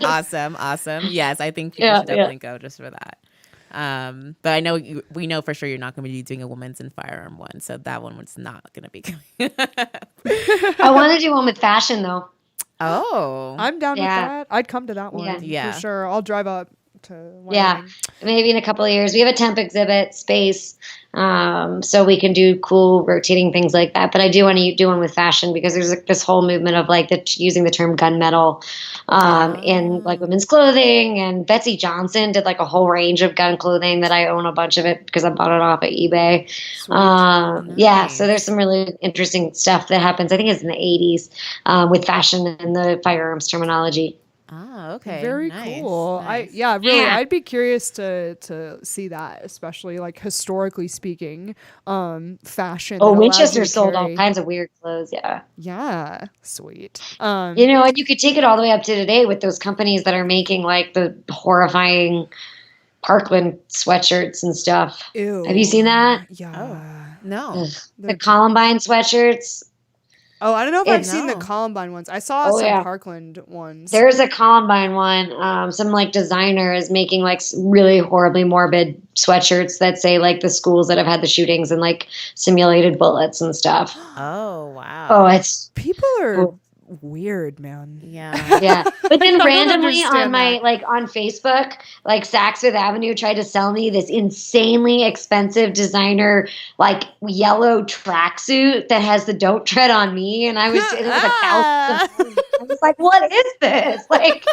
Awesome. Yes, I think people Yeah, should definitely go just for that. But I know we know for sure you're not going to be doing a women's and firearm one, so that one was not going to be coming. I want to do one with fashion though. Oh, I'm down with Yeah. that. I'd come to that one Yeah. for sure. I'll drive up to Yeah. Wyoming. Maybe in a couple of years. We have a temp exhibit space, so we can do cool rotating things like that. But I do want to do one with fashion because there's like this whole movement of like using the term gunmetal in like women's clothing. And Betsy Johnson did like a whole range of gun clothing that I own a bunch of it because I bought it off at eBay. Yeah, so there's some really interesting stuff that happens. I think it's in the 80s with fashion and the firearms terminology. Oh, okay. Very Nice, cool. nice. Really, Yeah. I'd be curious to see that, especially like historically speaking, fashion. Oh, that allows you Winchester to sold all carry- kinds of weird clothes. Yeah. Yeah, sweet. And you could take it all the way up to today with those companies that are making like the horrifying Parkland sweatshirts and stuff. Ew. Have you seen that? Yeah. No. Ugh. The Columbine sweatshirts. Oh, I don't know if I've It's- seen the No. Columbine ones. I saw Oh, some yeah. Parkland ones. There's a Columbine one. Some like designer is making like really horribly morbid sweatshirts that say like the schools that have had the shootings and like simulated bullets and stuff. Oh, wow. Oh, it's People are weird, man. Yeah. Yeah. But then don't randomly on understand my, that. like on Facebook, like Saks Fifth Avenue tried to sell me this insanely expensive designer, like yellow tracksuit that has the "Don't Tread on Me," and it was a cow. I was like, "What is this?" Like,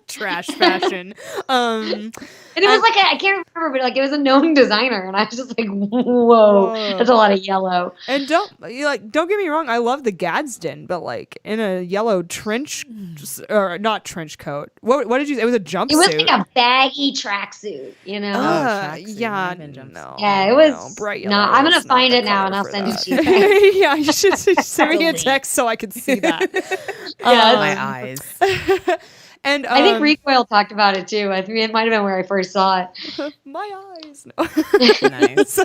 Trash fashion. and it was like I can't remember, but like it was a known designer, and I was just like, "Whoa, that's a lot of yellow." And don't get me wrong, I love the Gadsden, but like in a yellow trench or not trench coat. What did you say? It was a jumpsuit. It was like a baggy tracksuit, you know. tracksuit. Yeah, Might have been no. Yeah, it was. no, bright No, yellow I'm gonna is not find the it now, color and I'll for send it that. to you. Yeah, you should send me a text so I can see that. Yeah, My eyes. And I think Recoil talked about it too. I think it might have been where I first saw it. my eyes. No. Nice.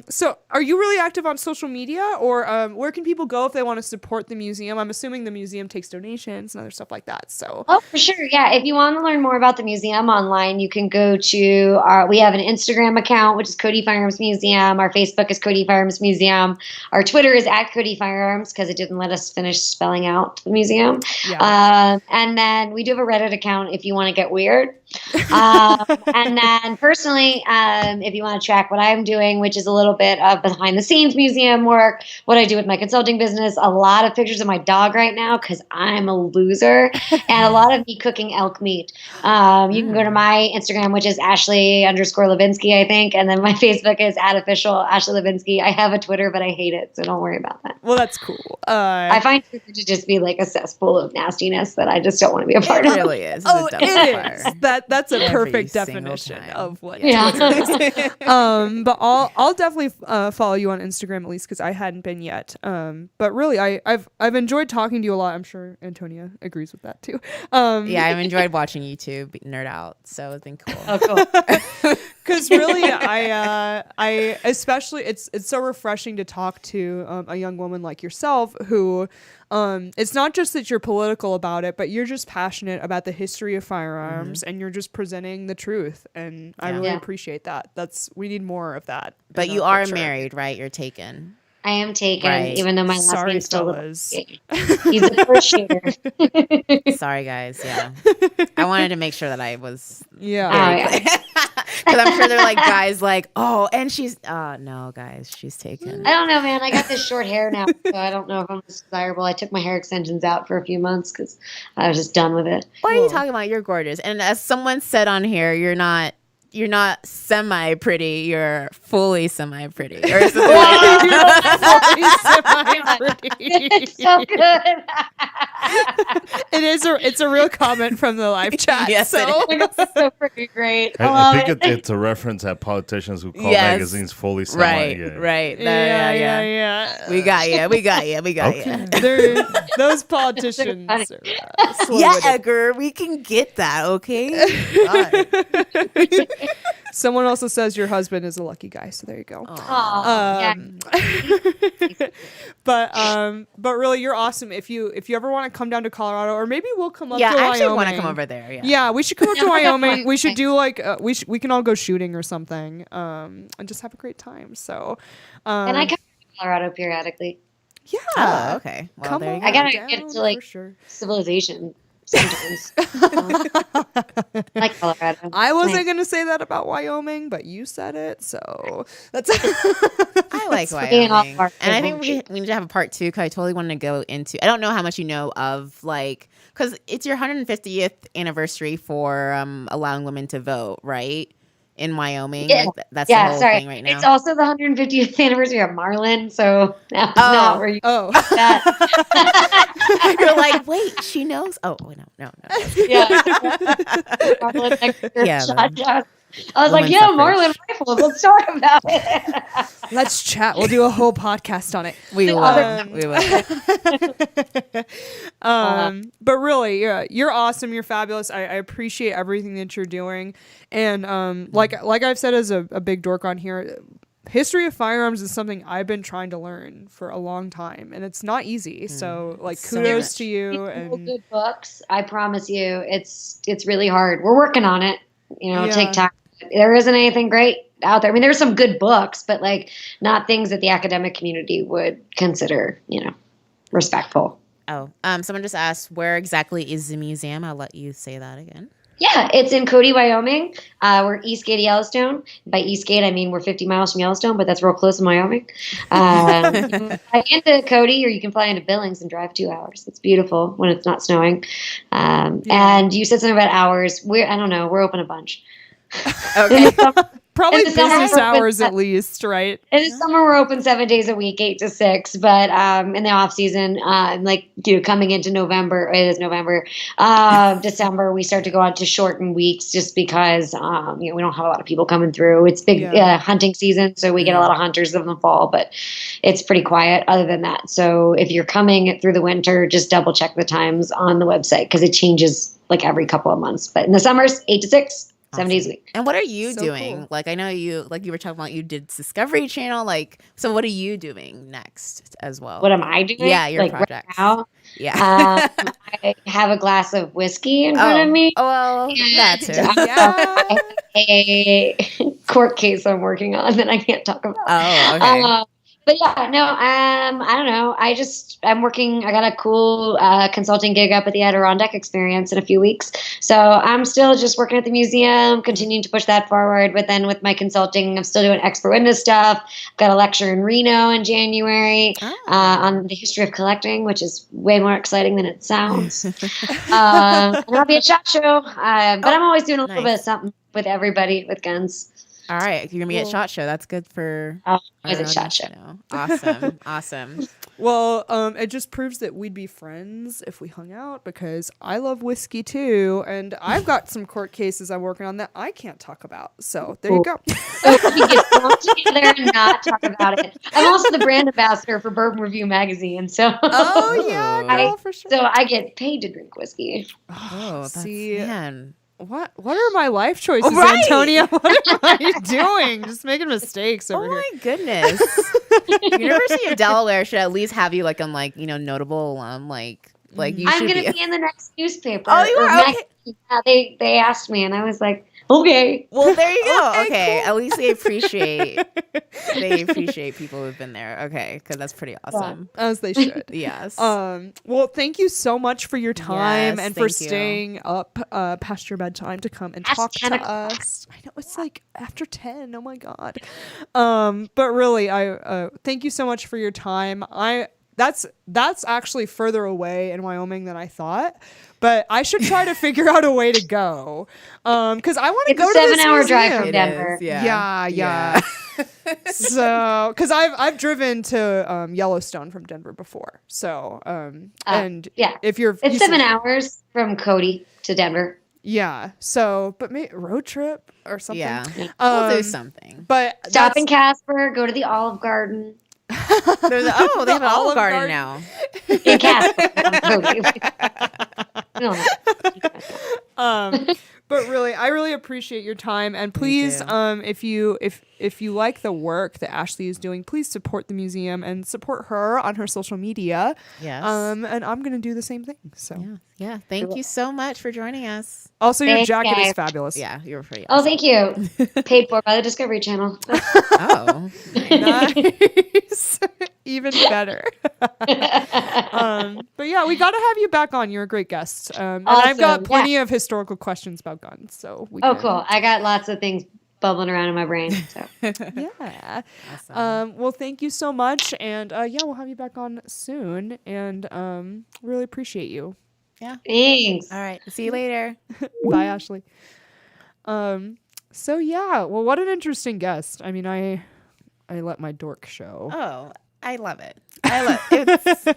So are you really active on social media, or where can people go if they want to support the museum? I'm assuming the museum takes donations and other stuff like that. So Oh, for sure. Yeah. If you want to learn more about the museum online, you can go to we have an Instagram account, which is Cody Firearms Museum. Our Facebook is Cody Firearms Museum. Our Twitter is @Cody Firearms because it didn't let us finish spelling out the museum. yeah. And then we do have a Reddit account if you want to get weird. And then personally, if you want to track what I'm doing, which is a little bit of behind the scenes museum work, what I do with my consulting business, a lot of pictures of my dog right now because I'm a loser, and a lot of me cooking elk meat. You can go to my Instagram, which is Ashley_Hlesbinsky, I think, and then my Facebook is @official Ashley Hlesbinsky. I have a Twitter, but I hate it, so don't worry about that. Well, that's cool. I find Twitter to just be like a cesspool of nastiness that I just don't want to be a part It of. really is. Oh, It's a it dumpster is. That's a Every perfect single definition time. of what Yeah. Twitter is. But I'll definitely follow you on Instagram at least because I hadn't been yet. But really, I've enjoyed talking to you a lot. I'm sure Antonia agrees with that too. Yeah, I've enjoyed watching you two nerd out, so it's been cool. Oh, cool. Because really, I especially it's so refreshing to talk to a young woman like yourself who, it's not just that you're political about it, but you're just passionate about the history of firearms and you're just presenting the truth. And I really Yeah. appreciate that. We need more of that. But in you our are culture. married, right? You're taken. I am taken, Right. even though my last Sorry, name's still fellas. He's a first shooter. Sorry, guys. Yeah, I wanted to make sure that I was. Yeah. Oh, yeah. Because I'm sure they're like guys like, oh, and she's no, guys, she's taken. I don't know, man. I got this short hair now, so I don't know if I'm desirable. I took my hair extensions out for a few months because I was just done with it. What are you talking about? You're gorgeous. And as someone said on here, you're not semi pretty, you're fully semi pretty. Or is It's so good. It's a real comment from the live chat. Yes, so It's so freaking great. I I love think it. it's a reference at politicians who call Yes. magazines fully semi. right, Yeah. right. yeah. We got you. We got you. We got Okay. They're, those politicians are you. Yeah, slow-witted. Edgar, we can get that, okay? God. Someone also says your husband is a lucky guy, so there you go. Aw, yeah. But really, you're awesome. If you ever want to come down to Colorado, or maybe we'll come up Yeah, to I actually Wyoming. want to come over there. Yeah. Yeah, we should come up to Yeah, Wyoming. We should Thanks. do like we can all go shooting or something, and just have a great time. So, And I come to Colorado periodically. yeah, Oh, okay. Well, come there you on go. I gotta down get to, like, for sure. Civilization sometimes. Like Colorado. I wasn't Nice. gonna say that about Wyoming, but you said it, so that's. I like being off Wyoming. our And I think home we need to have a part 2 because I totally want to go into. I don't know how much you know of, like, because it's your 150th anniversary for allowing women to vote, right? In Wyoming. Yeah. Like, that's the Yeah, whole sorry. thing right now. It's also the 150th anniversary of Marlin, so now Oh. where you Oh, that. You're like, wait, she knows? Oh, no. Yeah. Marlin Yeah, shotgun. I was like, women's yeah, suffrage. Marlin rifles. Let's talk about it. let's chat. We'll do a whole podcast on it. We will. other- We will. But really, you're awesome. You're fabulous. I appreciate everything that you're doing. And like I've said as a big dork on here, history of firearms is something I've been trying to learn for a long time, and it's not easy. So like, So kudos much. to you. Real And good books. I promise you, it's really hard. We're working on it. You know, Yeah. take time. There isn't anything great out there. I mean, there's some good books, but like not things that the academic community would consider, respectful. Someone just asked, where exactly is the museum? I'll let you say that again. Yeah, it's in Cody, Wyoming. We're Eastgate, Yellowstone. By Eastgate, I mean we're 50 miles from Yellowstone, but that's real close in Wyoming. You can fly into Cody, or you can fly into Billings and drive 2 hours. It's beautiful when it's not snowing. And you said something about hours. I don't know. We're open a bunch. Okay. Probably In the summer, business hours at least, right? In the summer, we're open 7 days a week, 8 to 6. But in the off season, coming into November, it is November, December, we start to go out to shorten weeks just because we don't have a lot of people coming through. It's big hunting season, so we get a lot of hunters in the fall, but it's pretty quiet other than that. So if you're coming through the winter, just double check the times on the website because it changes like every couple of months. But in the summers, 8 to 6. 7 days a week. And what are you doing? Cool. Like, I know you were talking about you did Discovery Channel. Like, so what are you doing next as well? What am I doing? Yeah, your Right projects. now? Yeah. I have a glass of whiskey in front of me. Oh, well, that too. Yeah. I have a court case I'm working on that I can't talk about. Oh, okay. But yeah, no, I don't know. I'm working. I got a cool consulting gig up at the Adirondack Experience in a few weeks. So I'm still just working at the museum, continuing to push that forward. But then with my consulting, I'm still doing expert witness stuff. I've got a lecture in Reno in January on the history of collecting, which is way more exciting than it sounds. And I'll be at SHOT Show. But I'm always doing a little bit of something with everybody with guns. All right, you're gonna be at SHOT Show. That's good for. Always at SHOT Show. Awesome. Well, it just proves that we'd be friends if we hung out because I love whiskey too, and I've got some court cases I'm working on that I can't talk about. So there you go. So we get thrown together and not talk about it. I'm also the brand ambassador for Bourbon Review magazine, so Oh yeah, girl, for sure. so I get paid to drink whiskey. Oh, See, man. What are my life choices, Right. Antonia? What am I doing? Just making mistakes over Oh here. my goodness. University of Delaware should at least have you like on notable like you I'm should gonna be in the next newspaper. Oh, you or are? next- yeah, they asked me, and I was like, okay. Well, there you go. Okay, Okay, cool. at least they appreciate people who've been there. Okay, because that's pretty awesome. As they should. Yes. Well, thank you so much for your time Yes, and for thank you. staying up past your bedtime to come and Past talk 10 to o'clock. us. I know it's like after 10. Oh my god. But really, I thank you so much for your time. That's actually further away in Wyoming than I thought. But I should try to figure out a way to go. Because I want to It's go a to this 7-hour drive museum. from It Denver. is, yeah. Yeah. So, because I've driven to Yellowstone from Denver before. So, and yeah. if you're It's you 7 said- hours from Cody to Denver. yeah. So, but maybe road trip or something. Yeah. We'll do Um, something. But Stop in Casper. Go to the Olive Garden They have an Olive Garden now. in Casper. not Cody. No. But really, I really appreciate your time, and please, too. if you like the work that Ashley is doing, please support the museum and support her on her social media. Yes. And I'm gonna do the same thing. So, Yeah. Thank you so much for joining us. also your Thanks, jacket is guys. fabulous. Yeah, you were pretty Oh, awesome. thank you. Paid for by the Discovery Channel. Oh. Nice. Even better. But yeah, we got to have you back on. You're a great guest. And I've got Awesome. plenty of historical questions about guns. So we Oh, can- cool. I got lots of things bubbling around in my brain. So. Yeah. Awesome. Well, thank you so much. And yeah, we'll have you back on soon. And really appreciate you. Thanks. All right. See you later. Bye, Ashley. So yeah, well, what an interesting guest. I mean, I let my dork show. Oh, I love it. It's,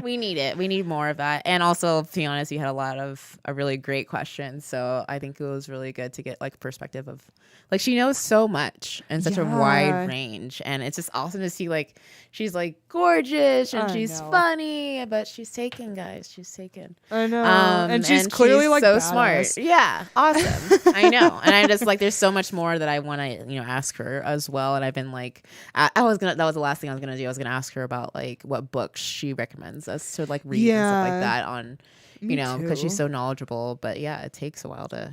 we need it. We need more of that. And also, to be honest, you had a really great question. So I think it was really good to get like perspective of like she knows so much and such a Yeah. wide range. And it's just awesome to see like she's like gorgeous and I she's know. funny, but she's taken, guys. She's taken. I know. And she's clearly she's like so badass. smart. Yeah, awesome. I know, and I just like there's so much more that I want to ask her as well. And I've been like, that was the last thing I was gonna do. I was gonna ask her about like what books she recommends us to like read and stuff Yeah. like that on, Me because she's too. so knowledgeable. But yeah, it takes a while to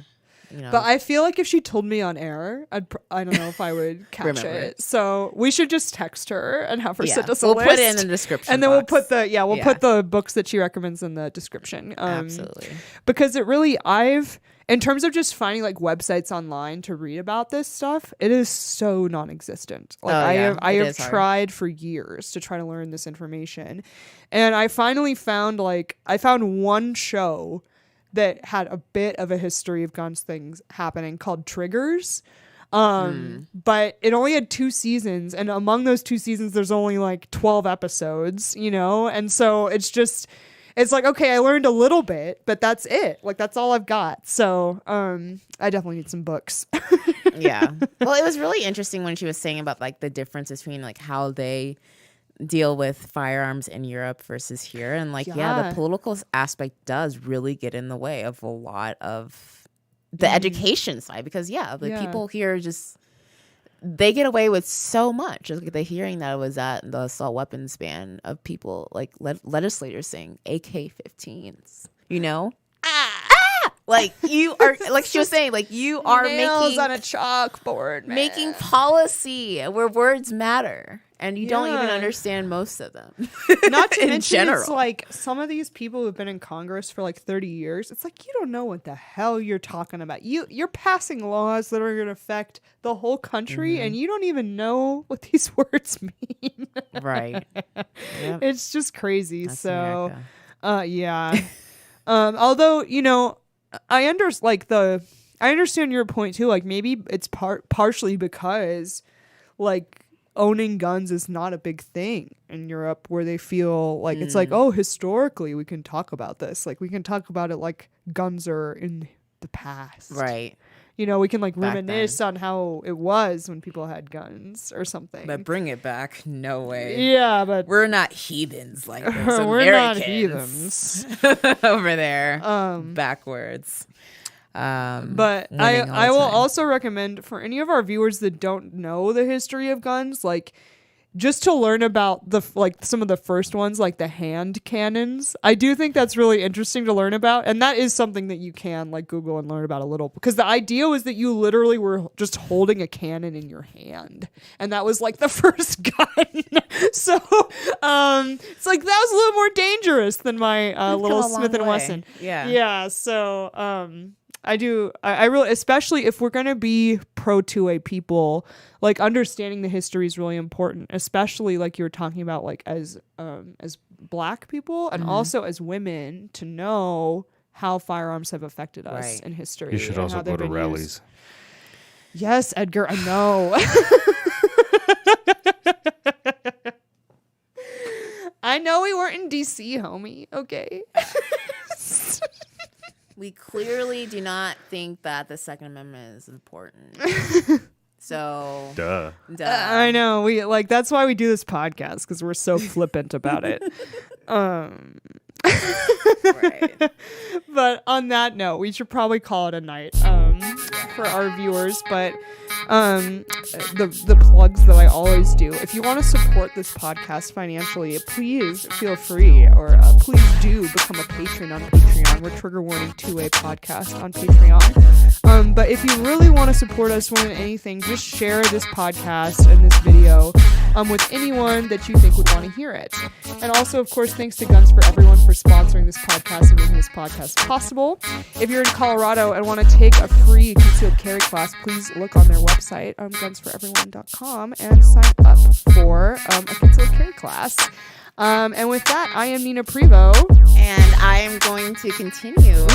But I feel like if she told me on air, I don't know if I would catch it. So we should just text her and have her send us a list. We'll put it in the description and then box. we'll put the books that she recommends in the description. Absolutely. Because it really, in terms of just finding like websites online to read about this stuff, it is so non-existent. Like I have tried for years to try to learn this information, and I finally found one show that had a bit of a history of guns things happening called Triggers. But it only had 2 seasons, and among those 2 seasons there's only like 12 episodes, and so it's like, okay, I learned a little bit, but that's it. Like, that's all I've got. So I definitely need some books. Yeah. Well, it was really interesting when she was saying about like the difference between like how they deal with firearms in Europe versus here. And like, the political aspect does really get in the way of a lot of the education side, because people here just, they get away with so much. Like the hearing that was at the assault weapons ban of people, like legislators saying AK-15s, like you are, like she was saying, like you are nails on a chalkboard, man. making policy where words matter, and you don't even understand most of them. Not to mention, it's like some of these people who've been in Congress for like 30 years. It's like, you don't know what the hell you're talking about. You're passing laws that are going to affect the whole country, and you don't even know what these words mean. Right. Yep. It's just crazy. That's so, America. although I understand your point too. Like maybe it's partially because like owning guns is not a big thing in Europe, where they feel like it's like, oh, historically we can talk about this. Like we can talk about it like guns are in the past. Right. We can like reminisce on how it was when people had guns or something. But bring it back. No way. Yeah, but we're not heathens like this. We're not heathens over there. Backwards. But I will also recommend for any of our viewers that don't know the history of guns, like just to learn about some of the first ones, like the hand cannons. I do think that's really interesting to learn about, and that is something that you can like Google and learn about a little, because the idea was that you literally were just holding a cannon in your hand, and that was like the first gun. So it's like that was a little more dangerous than my little Smith & Wesson. Yeah. So I really, especially if we're going to be pro 2A people, like understanding the history is really important, especially like you were talking about, like as Black people and also as women, to know how firearms have affected us in history. You should also go to rallies. Yes, Edgar, I know. I know we weren't in DC, homie. Okay. We clearly do not think that the Second Amendment is important. So, duh. I know. We that's why we do this podcast, because we're so flippant about it. Right. But on that note, we should probably call it a night for our viewers. But the plugs that I always do. If you want to support this podcast financially, please feel free, or please do become a patron on Patreon. We're Trigger Warning 2A Podcast on Patreon. But if you really want to support us more than anything, just share this podcast and this video with anyone that you think would want to hear it. And also, of course, thanks to Guns for Everyone for sponsoring this podcast and making this podcast possible. If you're in Colorado and want to take a free concealed carry class, please look on their website, gunsforeveryone.com, and sign up for a concealed carry class. And with that, I am Nina Prevo. And I am going to continue.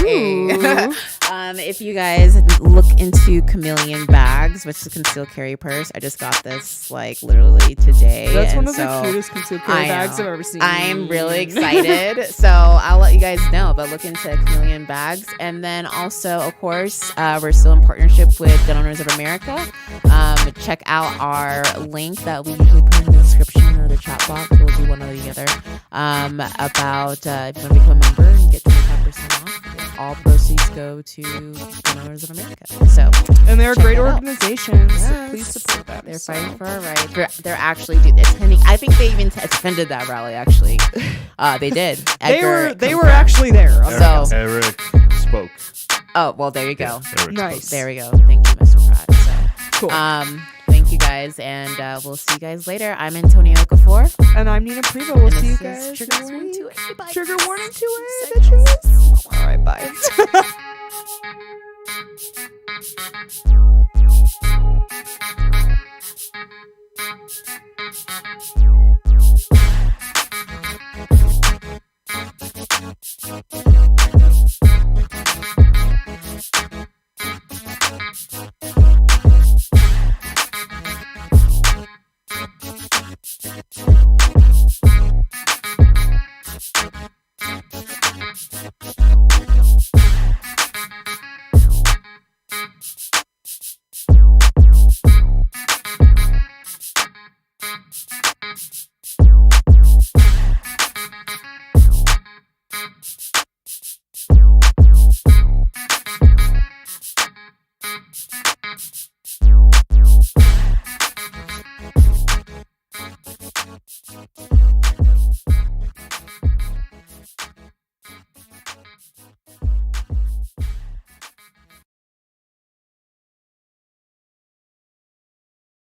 If you guys look into Chameleon Bags, which is a concealed carry purse, I just got this like literally today. That's one of the cutest concealed carry bags I've ever seen. I'm really excited. So I'll let you guys know, but look into Chameleon Bags. And then also, of course, we're still in partnership with Gun Owners of America. Check out our link that we usually put in the description or the chat box. We'll do one or the other. About if you want to become a member and get 25% off, all proceeds go to Gun Owners of America. So, and they're great organizations. So please support them. They're fighting for our rights. They're actually attending. I think they even attended that rally. Actually, they did. They were actually there. Eric spoke. Oh, well, there you go. There we go. Nice. There we go. Thank you, Mr. Pratt. So, Cool. thank you guys, and we'll see you guys later. I'm Antonio Okafor. And I'm Nina Prevo. We'll And see you this is guys. Trigger next Warning week. 2A. Bye. Trigger warning 2A, bitches. All right, bye.